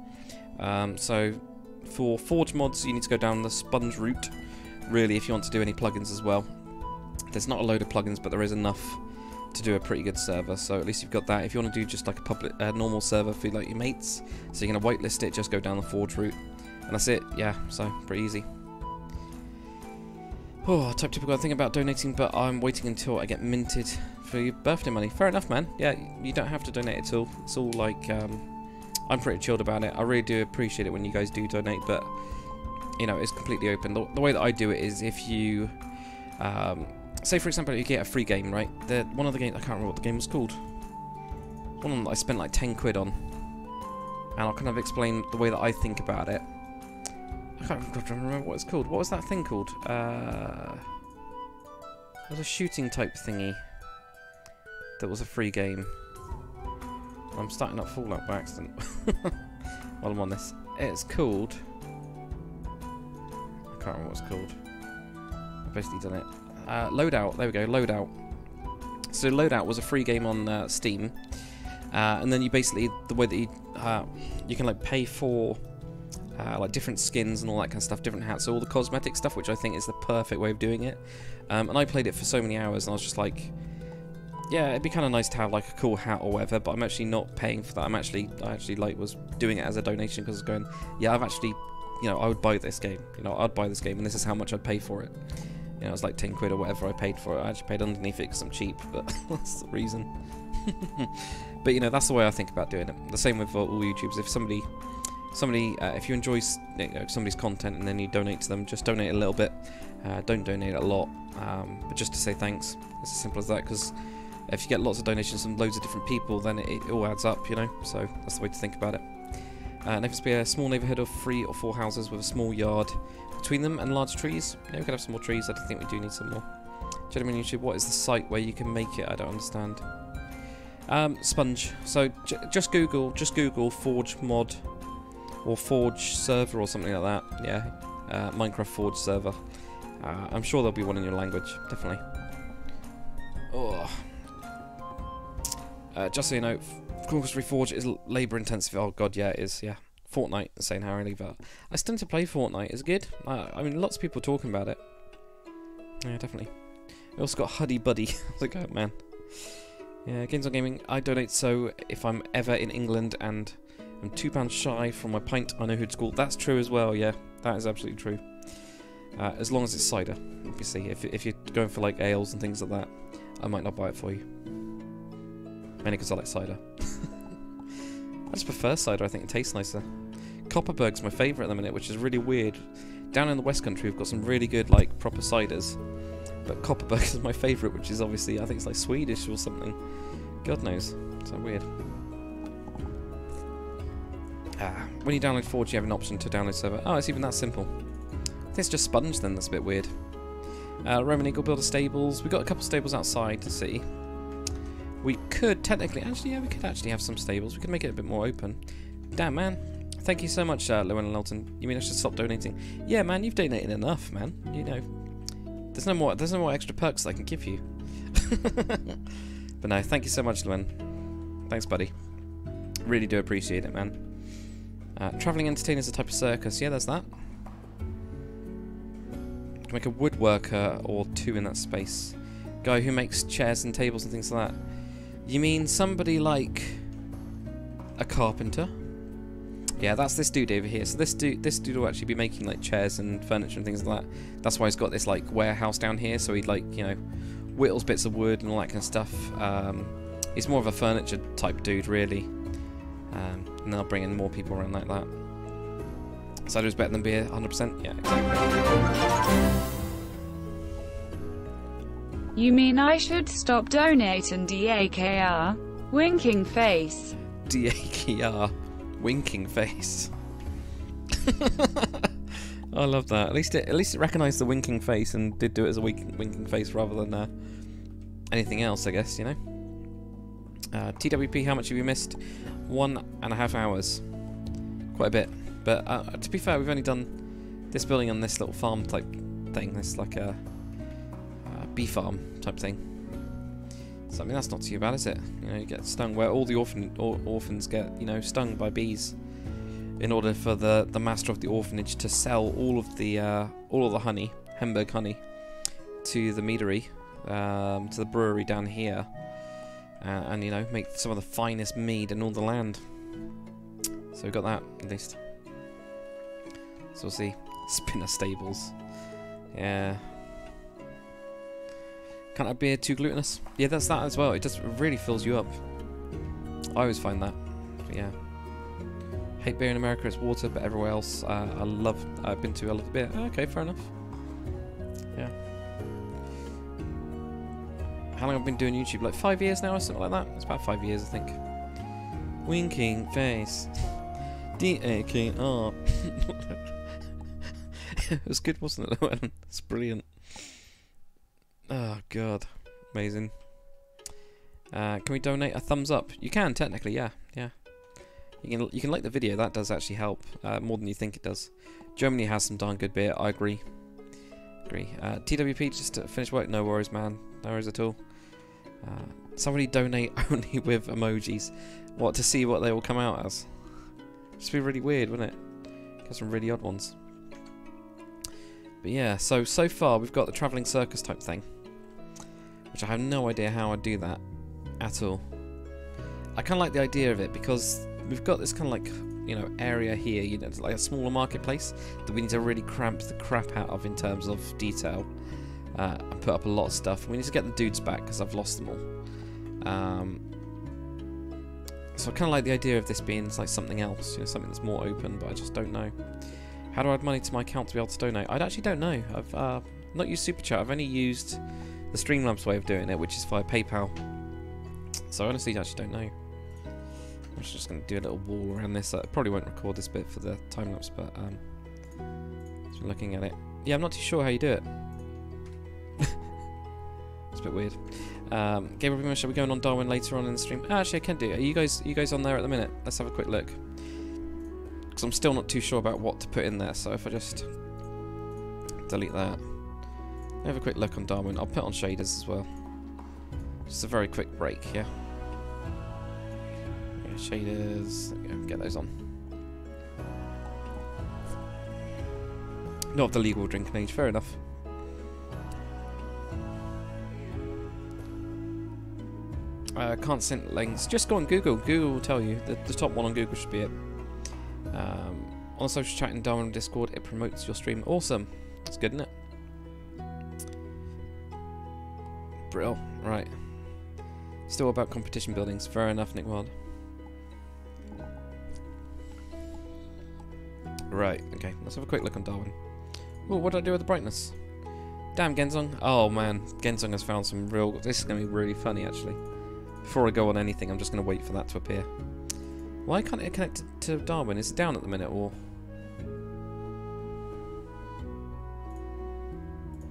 So... For Forge mods, you need to go down the Sponge route, really, if you want to do any plugins as well. There's not a load of plugins, but there is enough to do a pretty good server, so at least you've got that. If you want to do just like a public, normal server for like your mates, so you're going to whitelist it, just go down the Forge route. And that's it, yeah, so pretty easy. Oh, type typical, I think about donating, but I'm waiting until I get minted for your birthday money. Fair enough, man. Yeah, you don't have to donate at all. It's all like... I'm pretty chilled about it. I really do appreciate it when you guys do donate, but you know, it's completely open. The way that I do it is if you, say for example, you get a free game, right? One of the games, I can't remember what the game was called. One of them that I spent like 10 quid on, and I'll kind of explain the way that I think about it. I can't remember what it's called. What was that thing called? It was a shooting type thingy that was a free game. I'm starting up Fallout by accident while I'm on this. It's called... I can't remember what it's called. I've basically done it. Loadout. There we go, Loadout. So Loadout was a free game on Steam. And then you basically... The way that you can like pay for like different skins and all that kind of stuff, different hats, so all the cosmetic stuff, which I think is the perfect way of doing it. And I played it for so many hours and I was just like... Yeah, it'd be kind of nice to have like a cool hat or whatever, but I'm actually not paying for that. I actually like was doing it as a donation because I was going, yeah, I've actually, you know, I would buy this game. You know, I'd buy this game, and this is how much I'd pay for it. You know, it's like 10 quid or whatever I paid for it. I actually paid underneath it because I'm cheap, but that's the reason. But you know, that's the way I think about doing it. The same with all YouTubers. If somebody, if you enjoy, you know, somebody's content and then you donate to them, just donate a little bit. Don't donate a lot, but just to say thanks. It's as simple as that, because if you get lots of donations from loads of different people, then it all adds up, you know? So that's the way to think about it. Next be a small neighbourhood of 3 or 4 houses with a small yard between them and large trees. Yeah, we could have some more trees. I don't think we do need some more. Gentlemen on YouTube, what is the site where you can make it? I don't understand. Sponge. So just Google Forge mod or Forge server or something like that. Yeah, Minecraft Forge server. I'm sure there'll be one in your language, definitely. Oh. Just so you know, Conquest Reforged is labour intensive. Oh god, yeah, it is. Yeah, Fortnite. Saying how I leave that. I still need to play Fortnite. It's good. I mean, lots of people talking about it. Yeah, definitely. We also got Huddy Buddy. Look at man. Yeah, Games on Gaming. I donate so if I'm ever in England and I'm £2 shy from my pint, I know who to call. That's true as well. Yeah, that is absolutely true. As long as it's cider, obviously. If you're going for like ales and things like that, I might not buy it for you. Mainly because I like cider. I just prefer cider, I think it tastes nicer. Copperberg's my favourite at the minute, which is really weird. Down in the West Country we've got some really good, like, proper ciders. But Copperberg is my favourite, which is obviously, I think it's like Swedish or something. God knows. So weird. When you download Forge, you have an option to download server. Oh, it's even that simple. I think it's just Sponge then, that's a bit weird. Roman Eagle builder stables. We've got a couple stables outside to see. We could technically, actually, yeah, we could actually have some stables. We could make it a bit more open. Damn, man. Thank you so much, Llewellyn Lelton. You mean I should stop donating? Yeah, man, you've donated enough, man. You know, There's no more extra perks I can give you. But no, thank you so much, Llewyn. Thanks, buddy. Really do appreciate it, man. Travelling entertainer is a type of circus. Yeah, there's that. Can make a woodworker or two in that space. Guy who makes chairs and tables and things like that. You mean somebody like a carpenter? Yeah, that's this dude over here. So this dude will actually be making like chairs and furniture and things like that. That's why he's got this like warehouse down here. So he like, you know, whittles bits of wood and all that kind of stuff. He's more of a furniture type dude, really. And then I'll bring in more people around like that. Cider is better than beer, 100%. Yeah, exactly. You mean I should stop donating DAKR? Winking face. DAKR. Winking face. I love that. At least it recognised the winking face and did do it as a winking face rather than anything else, I guess, you know. TWP, how much have you missed? 1.5 hours. Quite a bit. But to be fair, we've only done this building on this little farm type thing. This like a bee farm type thing. So I mean that's not too bad, is it? You know, you get stung where all the orphans get, you know, stung by bees, in order for the master of the orphanage to sell all of the honey, Hemburg honey, to the meadery, to the brewery down here, and you know, make some of the finest mead in all the land. So we got that at least. So we'll see. Spinner stables. Yeah. Can't have beer too glutinous? Yeah, that's that as well. It just really fills you up. I always find that. But yeah. Hate beer in America, it's water, but everywhere else I've been to, I love the beer. Okay, fair enough. Yeah. How long have I been doing YouTube? Like 5 years now or something like that? It's about 5 years, I think. Winking face. DAKR. It was good, wasn't it? It's brilliant. Oh god, amazing. Can we donate a thumbs up? You can technically, yeah. You can like the video. That does actually help more than you think it does. Germany has some darn good beer. I agree. TWP just to finish work. No worries, man. No worries at all. Somebody donate only with emojis. What, to see what they will come out as? Just be really weird, wouldn't it? Got some really odd ones. But yeah, so far we've got the travelling circus type thing, which I have no idea how I'd do that at all. I kind of like the idea of it because we've got this kind of like, you know, area here, you know, it's like a smaller marketplace that we need to really cramp the crap out of in terms of detail, and put up a lot of stuff. We need to get the dudes back because I've lost them all. So I kind of like the idea of this being like something else, you know, something that's more open, but I just don't know. How do I add money to my account to be able to donate? I actually don't know. I've not used Super Chat. I've only used the Streamlabs way of doing it, which is via PayPal. So I honestly actually don't know. I'm just going to do a little wall around this. I probably won't record this bit for the time lapse, but just looking at it. Yeah, I'm not too sure how you do it. It's a bit weird. Gabriel, shall we go on Darwin later on in the stream? Actually, I can do it. Are you guys on there at the minute? Let's have a quick look. Because I'm still not too sure about what to put in there, so if I just delete that, have a quick look on Darwin. I'll put on shaders as well. Just a very quick break, yeah. Shaders, there we go, get those on. Not of the legal drinking age, fair enough. Can't send links. Just go on Google. Google will tell you. The top one on Google should be it. On social chat in Darwin Discord, it promotes your stream. Awesome. That's good, isn't it? Brill. Right. Still about competition buildings. Fair enough, Nick Wild. Right. Okay. Let's have a quick look on Darwin. Ooh, what did I do with the brightness? Damn, Genzong. Oh, man. Genzong has found some real... This is going to be really funny, actually. Before I go on anything, I'm just going to wait for that to appear. Why can't it connect to Darwin? Is it down at the minute, or...?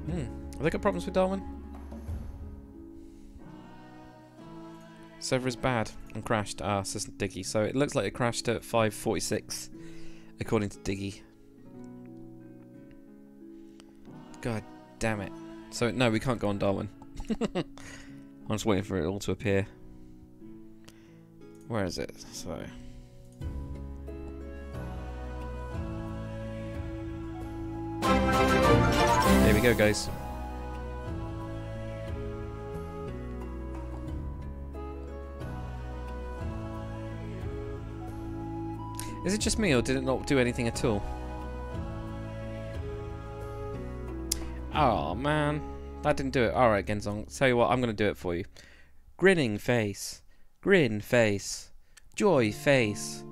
Have they got problems with Darwin? Server is bad and crashed. Ah, says Diggy. So it looks like it crashed at 5:46, according to Diggy. God damn it. So, no, we can't go on Darwin. I'm just waiting for it all to appear. Where is it? So... Here we go, guys. Is it just me, or did it not do anything at all? Oh, man. That didn't do it. Alright, Genzong. Tell you what, I'm going to do it for you. Grinning face. Grin face. Joy face.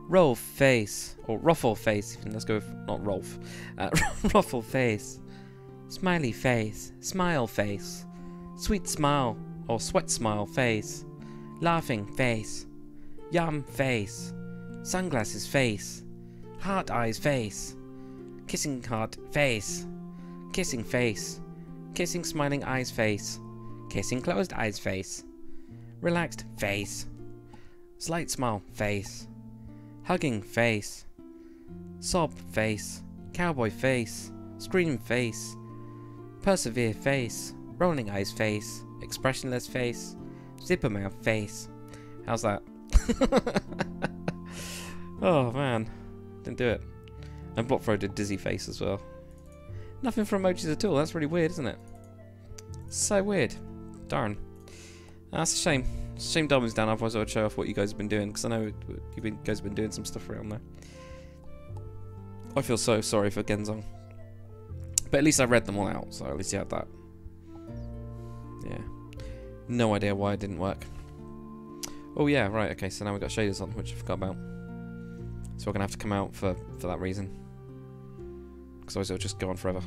Rolf face. Or ruffle face. Let's go with not Rolf. Ruffle face. Smiley face. Smile face. Sweet smile. Or sweat smile face. Laughing face. Yum face. Sunglasses face. Heart eyes face. Kissing heart face. Kissing face. Kissing smiling eyes face. Kissing closed eyes face. Relaxed face. Slight smile face. Hugging face. Sob face. Cowboy face. Scream face. Persevere face. Rolling eyes face. Expressionless face. Zipper mouth face. How's that? Oh man, didn't do it. And Blockthrow did dizzy face as well. Nothing for emojis at all. That's really weird, isn't it? So weird. Darn. That's a shame. It's a shame Darwin's down, otherwise I would show off what you guys have been doing, because I know you guys have been doing some stuff around there. I feel so sorry for Genzong. But at least I read them all out, so at least you had that. Yeah. No idea why it didn't work. Oh yeah, right, okay, so now we've got shaders on, which I forgot about. So we're going to have to come out for that reason. Because otherwise it'll just go on forever.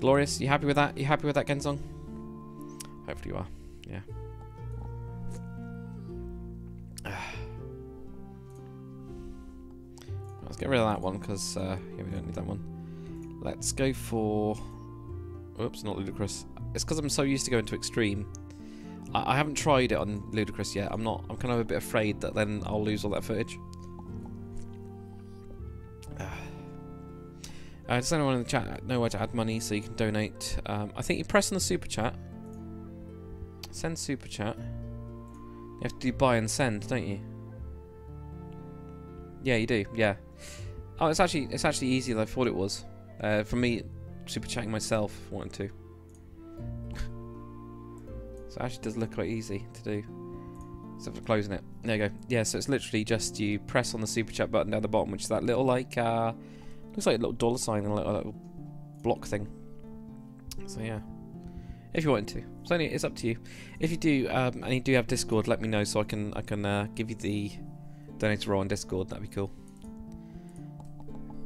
Glorious, you happy with that? You happy with that, Genzong? Hopefully you are, yeah. Let's get rid of that one, because yeah, we don't need that one. Let's go for... Oops, not Ludicrous. It's because I'm so used to going to Extreme. I haven't tried it on Ludicrous yet. I'm kind of a bit afraid that then I'll lose all that footage. Does anyone in the chat know where to add money so you can donate? I think you press on the super chat. Send super chat. You have to do buy and send, don't you? Yeah, you do. Yeah. Oh, it's actually easier than I thought it was. For me, super chatting myself, if I wanted to. So it actually does look quite easy to do. Except for closing it. There you go. Yeah, so it's literally just you press on the super chat button down the bottom, which is that little like looks like a little dollar sign and a little block thing. So yeah, if you wanted to. So anyway, it's up to you. If you do, and you do have Discord, let me know so I can give you the donator role on Discord. That'd be cool.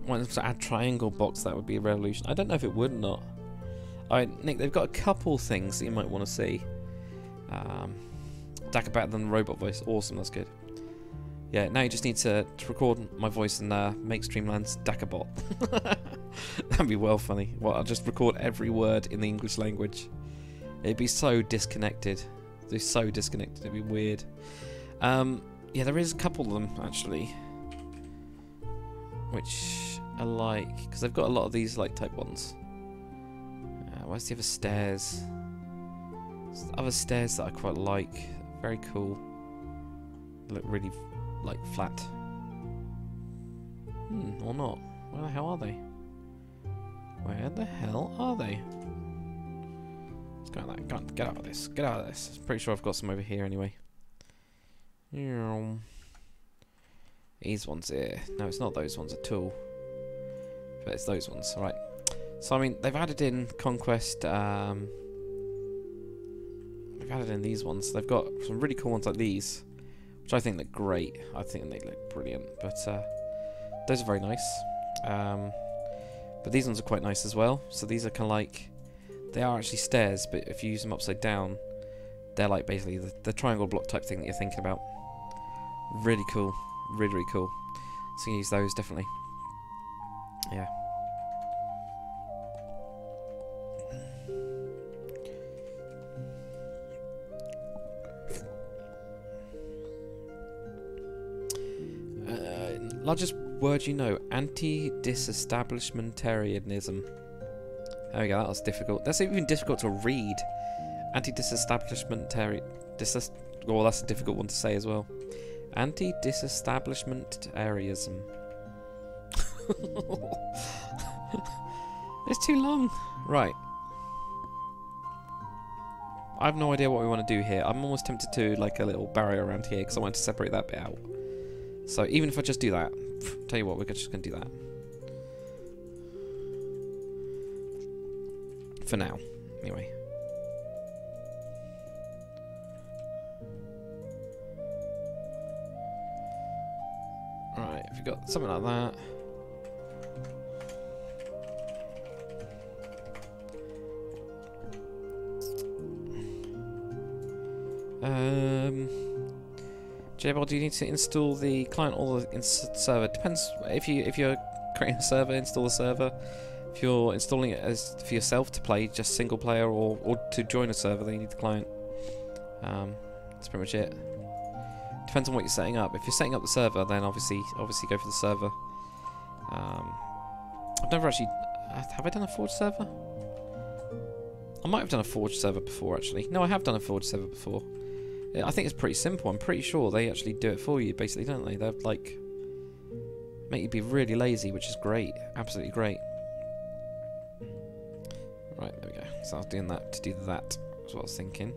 Want to add triangle box? That would be a revolution. I don't know if it would or not. Alright, Nick, they've got a couple things that you might want to see. Dacker better than the robot voice. Awesome, that's good. Yeah, now you just need to record my voice and make Streamland's Dackerbot. That'd be well funny. Well, I'll just record every word in the English language. It'd be so disconnected. It'd be so disconnected. It'd be weird. Yeah, there is a couple of them actually, which I like because they've got a lot of these like type ones. Where's the other stairs? There's other stairs that I quite like. Very cool. They look really like flat. Or not. Where the hell are they? Where the hell are they? Let's go out that. Get out of this. Get out of this. I'm pretty sure I've got some over here anyway. These ones here. No, it's not those ones at all. But it's those ones. Right. So I mean, they've added in Conquest. They've added in these ones. They've got some really cool ones like these, which I think look great. I think they look brilliant. But those are very nice. But these ones are quite nice as well. So these are kind of like, they are actually stairs, but if you use them upside down, they're like basically the triangle block type thing that you're thinking about. Really cool. Really, really cool. So you can use those definitely. Yeah. Largest word you know, anti-disestablishmentarianism. There we go, that was difficult. That's even difficult to read. Anti-disestablishmentary... well, that's a difficult one to say as well. Anti-disestablishmentarianism. It's too long. Right. I have no idea what we want to do here. I'm almost tempted to like a little barrier around here because I want to separate that bit out. So even if I just do that, tell you what, we're just going to do that. For now, anyway. Right, if you've got something like that. JBL, do you need to install the client or the server? Depends if you're creating a server, install the server. If you're installing it as for yourself to play just single player or to join a server, then you need the client. That's pretty much it. Depends on what you're setting up. If you're setting up the server, then obviously go for the server. I've never actually... have I done a Forge server? I might have done a Forge server before, actually. No, I have done a Forge server before. I think it's pretty simple. I'm pretty sure they actually do it for you, basically, don't they? They're like... make you be really lazy, which is great. Absolutely great. Right, there we go. So I was doing that to do that. That's what I was thinking.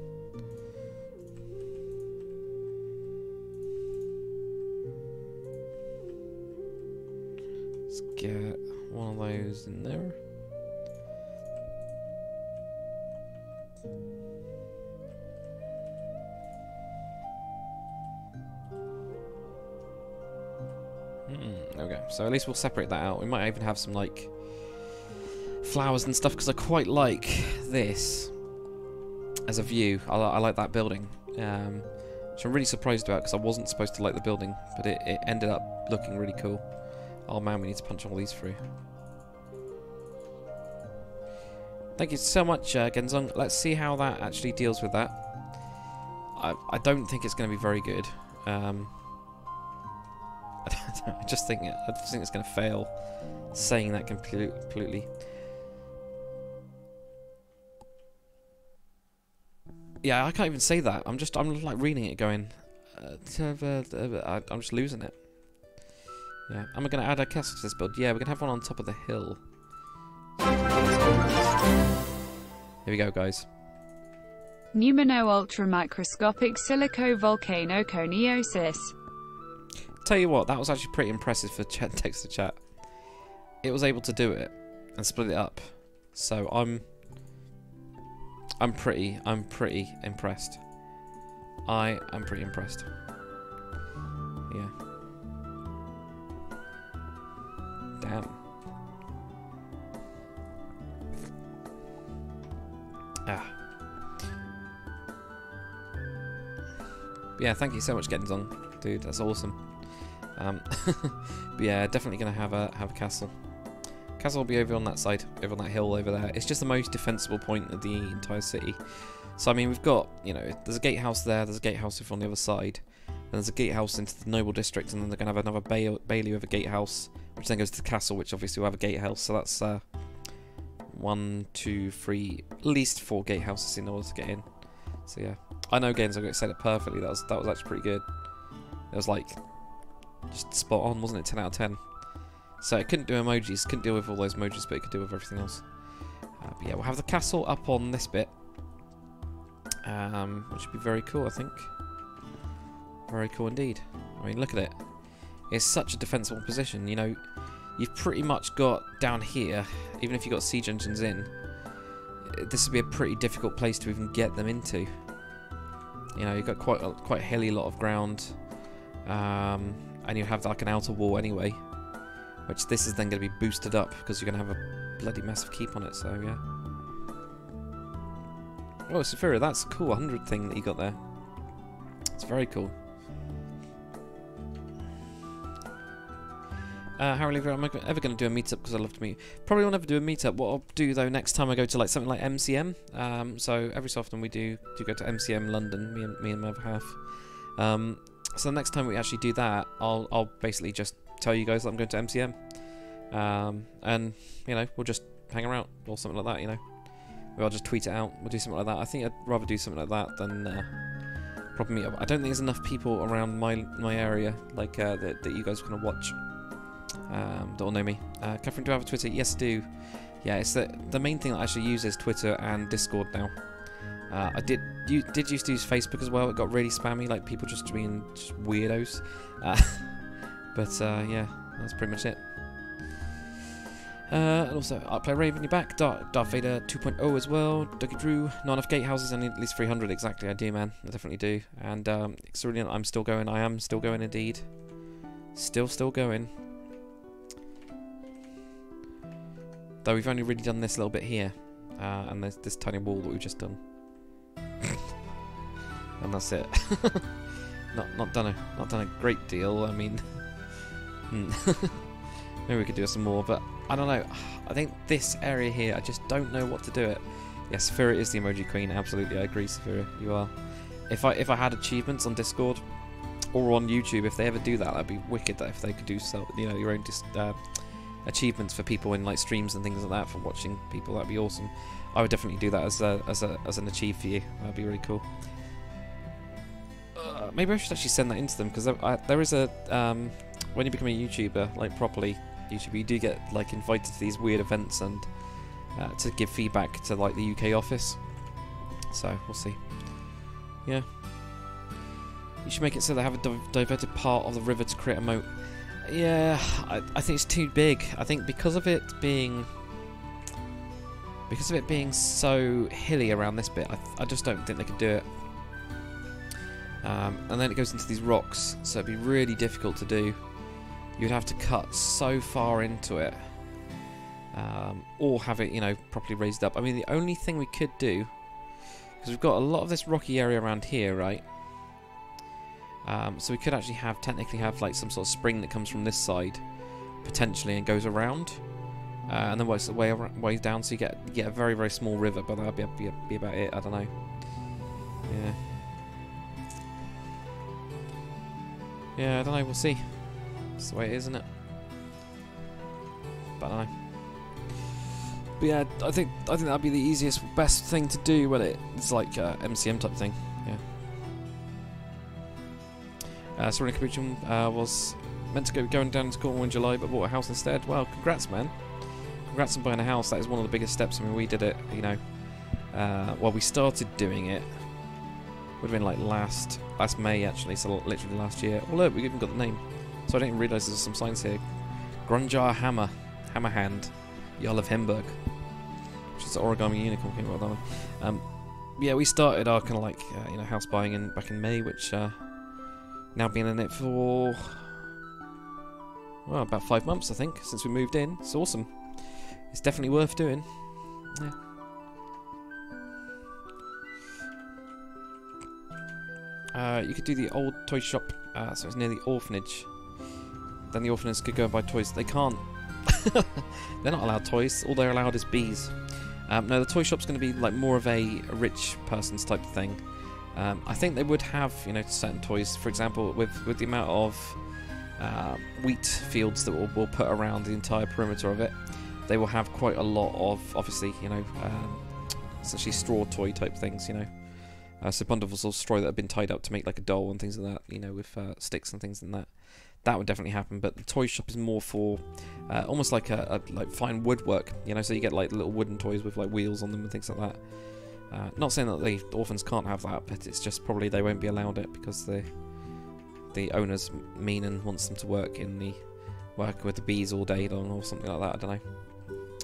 Let's get one of those in there. There we go. So at least we'll separate that out. We might even have some like flowers and stuff because I quite like this as a view. I like that building, which I'm really surprised about because I wasn't supposed to like the building, but it ended up looking really cool. Oh man, we need to punch all these through. Thank you so much, Genzong. Let's see how that actually deals with that. I don't think it's going to be very good. I just think it's going to fail. Saying that completely. Yeah, I can't even say that. I'm like reading it, going. I'm just losing it. Yeah, am I going to add a castle to this build? Yeah, we're going to have one on top of the hill. Here we go, guys. Pneumono ultramicroscopic silico-volcanoconiosis. Tell you what, that was actually pretty impressive for text to chat. It was able to do it and split it up. So I'm pretty impressed. I am pretty impressed. Yeah. Damn. Ah. Yeah, thank you so much, Genzong, dude. That's awesome. But yeah, definitely gonna have a castle. Castle will be over on that side, over on that hill over there. It's just the most defensible point of the entire city. So I mean, we've got, you know, there's a gatehouse there, there's a gatehouse over on the other side, and there's a gatehouse into the noble district, and then they're gonna have another bailey with a gatehouse, which then goes to the castle, which obviously will have a gatehouse. So that's 1, 2, 3, at least 4 gatehouses in order to get in. So yeah, I know games I said it perfectly. That was actually pretty good. It was like just spot on, wasn't it? 10 out of 10. So it couldn't do emojis, couldn't deal with all those emojis, but it could deal with everything else. But yeah, we'll have the castle up on this bit, which would be very cool, I think. Very cool indeed. I mean, look at it. It's such a defensible position. You know, you've pretty much got down here, even if you've got siege engines in, this would be a pretty difficult place to even get them into. You know, you've got quite a hilly lot of ground, and you have like an outer wall anyway, which this is then going to be boosted up because you're going to have a bloody massive keep on it. So yeah. Oh, Saphira, that's a cool 100 thing that you got there. It's very cool. Harry, am I ever going to do a meetup? Because I love to meet. Probably won't ever do a meetup. What I'll do though next time I go to like something like MCM. So every so often we do go to MCM London. Me and my other half. So the next time we actually do that, I'll basically just tell you guys that I'm going to MCM. And you know, we'll just hang around or something like that, you know. Maybe I'll just tweet it out. We'll do something like that. I think I'd rather do something like that than proper meet up. I don't think there's enough people around my area like that you guys kind of watch. That all know me. Catherine, do I have a Twitter? Yes, I do. Yeah, it's the main thing that I actually use is Twitter and Discord now. I did used to use Facebook as well. It got really spammy, like people just being weirdos. But yeah, that's pretty much it. And also, Artplay Raven, you're back. Darth Vader 2.0 as well. Dougie Drew, not enough gatehouses, and at least 300 exactly. I do, man. I definitely do. And Extraordinary, I'm still going. I am still going indeed. Still going. Though we've only really done this little bit here, and there's this tiny wall that we've just done, and that's it. not done a great deal. I mean, maybe we could do some more, but I don't know. I think this area here, I just don't know what to do it. Yes, Saphira is the emoji queen. Absolutely, I agree, Saphira. You are. If I had achievements on Discord or on YouTube, if they ever do that, that'd be wicked. That if they could do so, you know, your own achievements for people in like streams and things like that for watching people, that'd be awesome. I would definitely do that as an achieve for you. That'd be really cool. Maybe I should actually send that into them, because there is a when you become a YouTuber, like properly YouTuber, you do get like invited to these weird events and to give feedback to like the UK office. So we'll see. Yeah, you should make it so they have a diverted part of the river to create a moat. Yeah, I think it's too big. I think because of it being so hilly around this bit, I just don't think they could do it. And then it goes into these rocks, so it'd be really difficult to do. You'd have to cut so far into it, or have it, you know, properly raised up. I mean, the only thing we could do, because we've got a lot of this rocky area around here, right? So we could actually technically have like some sort of spring that comes from this side, potentially, and goes around, and then works its way down, so you get a very, very small river. But that'd be about it. I don't know. Yeah. Yeah, I don't know. We'll see. That's the way it is, isn't it? But I don't know. But yeah, I think that'd be the easiest, best thing to do when it's like MCM type thing. Yeah. Serena Capuchin was meant to going down to Cornwall in July, but bought a house instead. Well, congrats, man. Congrats on buying a house. That is one of the biggest steps. I mean, we did it, you know. Well, we started doing it. Would have been like last May, actually, so literally last year. Oh look, we even got the name. So I didn't even realise there's some signs here. Grunjar Hammer Hand, Jarl of Hemburg, which is the origami unicorn. Came out with that one. Yeah, we started our kind of like you know, house buying back in May, which now been in it for well, about 5 months, I think, since we moved in. It's awesome. It's definitely worth doing. Yeah. You could do the old toy shop, so it's near the orphanage. Then the orphanage could go and buy toys. They can't. They're not allowed toys. All they're allowed is bees. No, the toy shop's going to be like more of a rich person's type of thing. I think they would have, you know, certain toys. For example, with the amount of wheat fields that we'll put around the entire perimeter of it, they will have quite a lot of, obviously, you know, essentially straw toy type things, you know. So bundles of straw that have been tied up to make like a doll and things like that, you know, with sticks and things like that. That would definitely happen. But the toy shop is more for almost like a like fine woodwork, you know. So you get like little wooden toys with like wheels on them and things like that. Not saying that the orphans can't have that, but it's just probably they won't be allowed it because the owner's mean and wants them to work with the bees all day long or something like that. I don't know.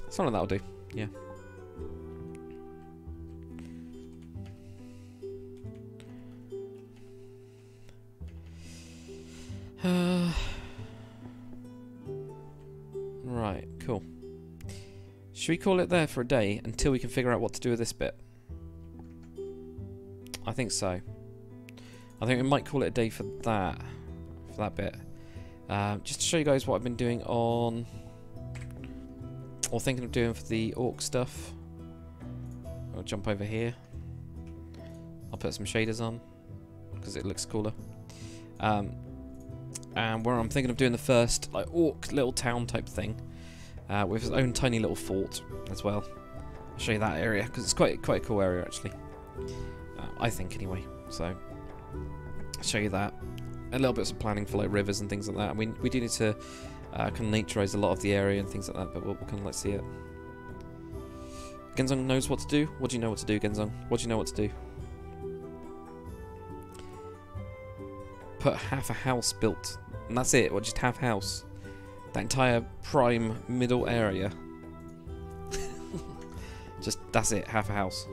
Something like that'll do. Yeah. Right, cool. Should we call it there for a day until we can figure out what to do with this bit? I think so. I think we might call it a day for that bit. Just to show you guys what I've been doing on, or thinking of doing for the orc stuff. I'll jump over here. I'll put some shaders on because it looks cooler. And where I'm thinking of doing the first like orc little town type thing, with his own tiny little fort as well. I'll show you that area because it's quite a cool area actually. I think anyway. So I'll show you that. A little bit of planning for like rivers and things like that. I mean, we do need to kind of naturize a lot of the area and things like that, but we'll kind of like see it. Genzong knows what to do. What do you know what to do, Genzong? What do you know what to do? Put half a house built, and that's it. Or just half house. That entire prime middle area. Just that's it. Half a house.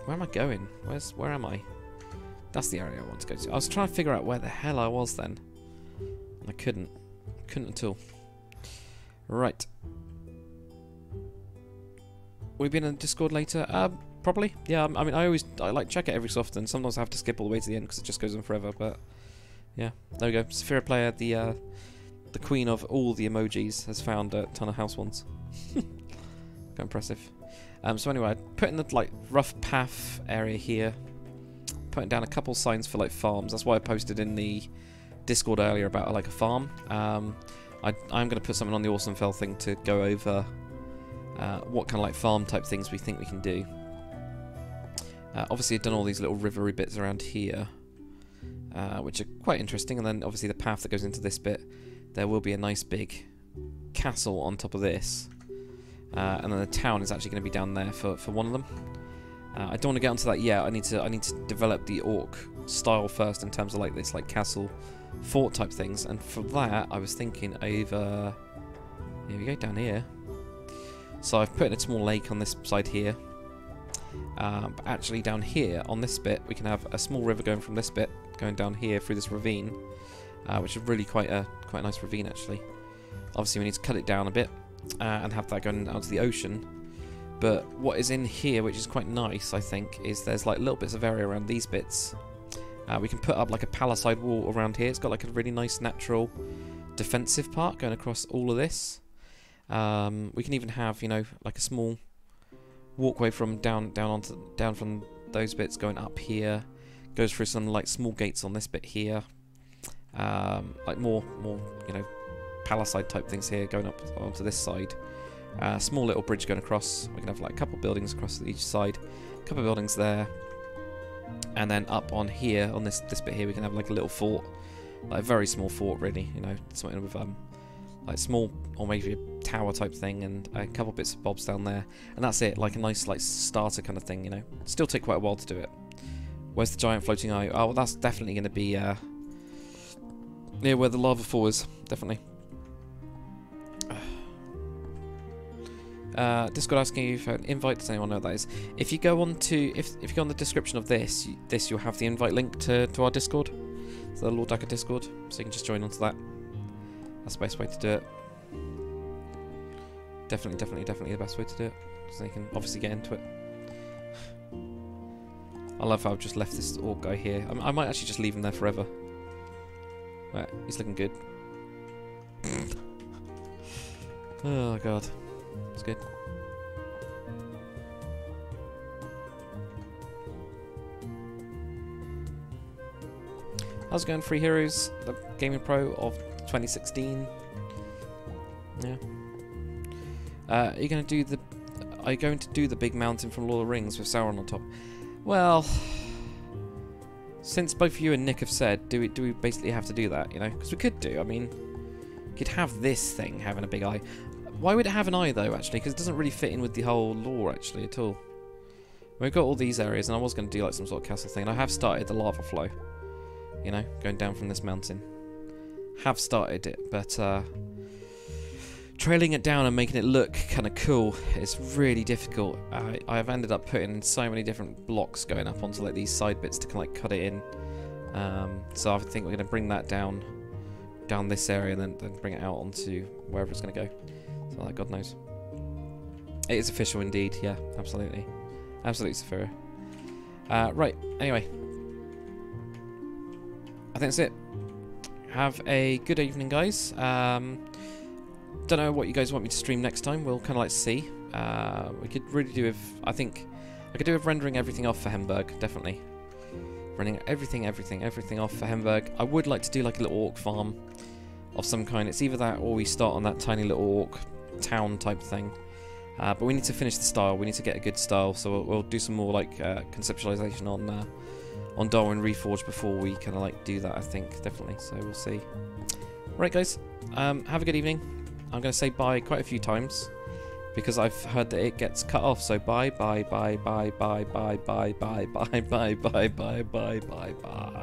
Where am I going? Where am I? That's the area I want to go to. I was trying to figure out where the hell I was then. I couldn't. Couldn't at all. Right. Will we be in a Discord later? Probably. Yeah, I mean, I like check it every so often. Sometimes I have to skip all the way to the end because it just goes on forever, but yeah. There we go. Saphira Player, the queen of all the emojis, has found a ton of house ones. Quite impressive. So anyway, I put in the like rough path area here. Putting down a couple signs for like farms. That's why I posted in the Discord earlier about like a farm. I'm going to put something on the Awesome Fell thing to go over what kind of like farm type things we think we can do. Obviously I've done all these little rivery bits around here, which are quite interesting, and then obviously the path that goes into this bit, there will be a nice big castle on top of this, and then the town is actually going to be down there for one of them. I don't want to get onto that yet. I need to develop the orc style first in terms of like this like castle fort type things, and for that I was thinking over here we go, down here. So I've put in a small lake on this side here, but actually down here on this bit we can have a small river going from this bit going down here through this ravine, which is really quite a nice ravine actually. Obviously we need to cut it down a bit and have that going out to the ocean. But what is in here, which is quite nice, I think, is there's like little bits of area around these bits. We can put up like a palisade wall around here. It's got like a really nice natural defensive part going across all of this. We can even have, you know, like a small walkway from down from those bits going up here. Goes through some like small gates on this bit here. Like more you know, palisade type things here going up onto this side. Small little bridge going across. We can have like a couple buildings across each side, a couple buildings there, and then up on here on this bit here we can have like a little fort, like a very small fort really. You know, something with like small or maybe a tower type thing, and a couple bits of bobs down there, and that's it. Like a nice like starter kind of thing. You know, still take quite a while to do it. Where's the giant floating eye? Oh, well, that's definitely going to be near where the lava fall is. Definitely. Discord asking you for an invite. Does anyone know what that is? If you go on to if you go on the description of this, you'll have the invite link to our Discord, so the Lord Dagger Discord, so you can just join onto that. That's the best way to do it. Definitely the best way to do it, so you can obviously get into it. I love how I've just left this orc guy here. I might actually just leave him there forever. Right, he's looking good. Oh god. That's good. How's it going, Free Heroes? The Gaming Pro of 2016. Yeah. Are you going to do the big mountain from Lord of the Rings with Sauron on top? Well, since both you and Nick have said, do we basically have to do that? You know, because we could do. I mean, you could have this thing having a big eye. Why would it have an eye though, actually? Because it doesn't really fit in with the whole lore, actually, at all. We've got all these areas, and I was going to do like some sort of castle thing, and I have started the lava flow. You know, going down from this mountain. Have started it, but trailing it down and making it look kind of cool is really difficult. I've ended up putting so many different blocks going up onto like these side bits to kind of like cut it in. So I think we're going to bring that down this area, and then bring it out onto wherever it's going to go. So like God knows. It is official indeed, yeah, absolutely. Absolutely, Saphira. Right, anyway. I think that's it. Have a good evening, guys. Don't know what you guys want me to stream next time. We'll kind of like see. We could really do with, I think, I could do with rendering everything off for Hemburg, definitely. Running everything off for Hemburg. I would like to do like a little orc farm of some kind. It's either that or we start on that tiny little orc town type thing. But we need to finish the style. We need to get a good style. So we'll do some more like conceptualization on Darwin Reforged before we kind of like do that. I think definitely. So we'll see. Right, guys. Have a good evening. I'm going to say bye quite a few times because I've heard that it gets cut off. So bye, bye, bye, bye, bye, bye, bye, bye, bye, bye, bye, bye, bye, bye, bye, bye.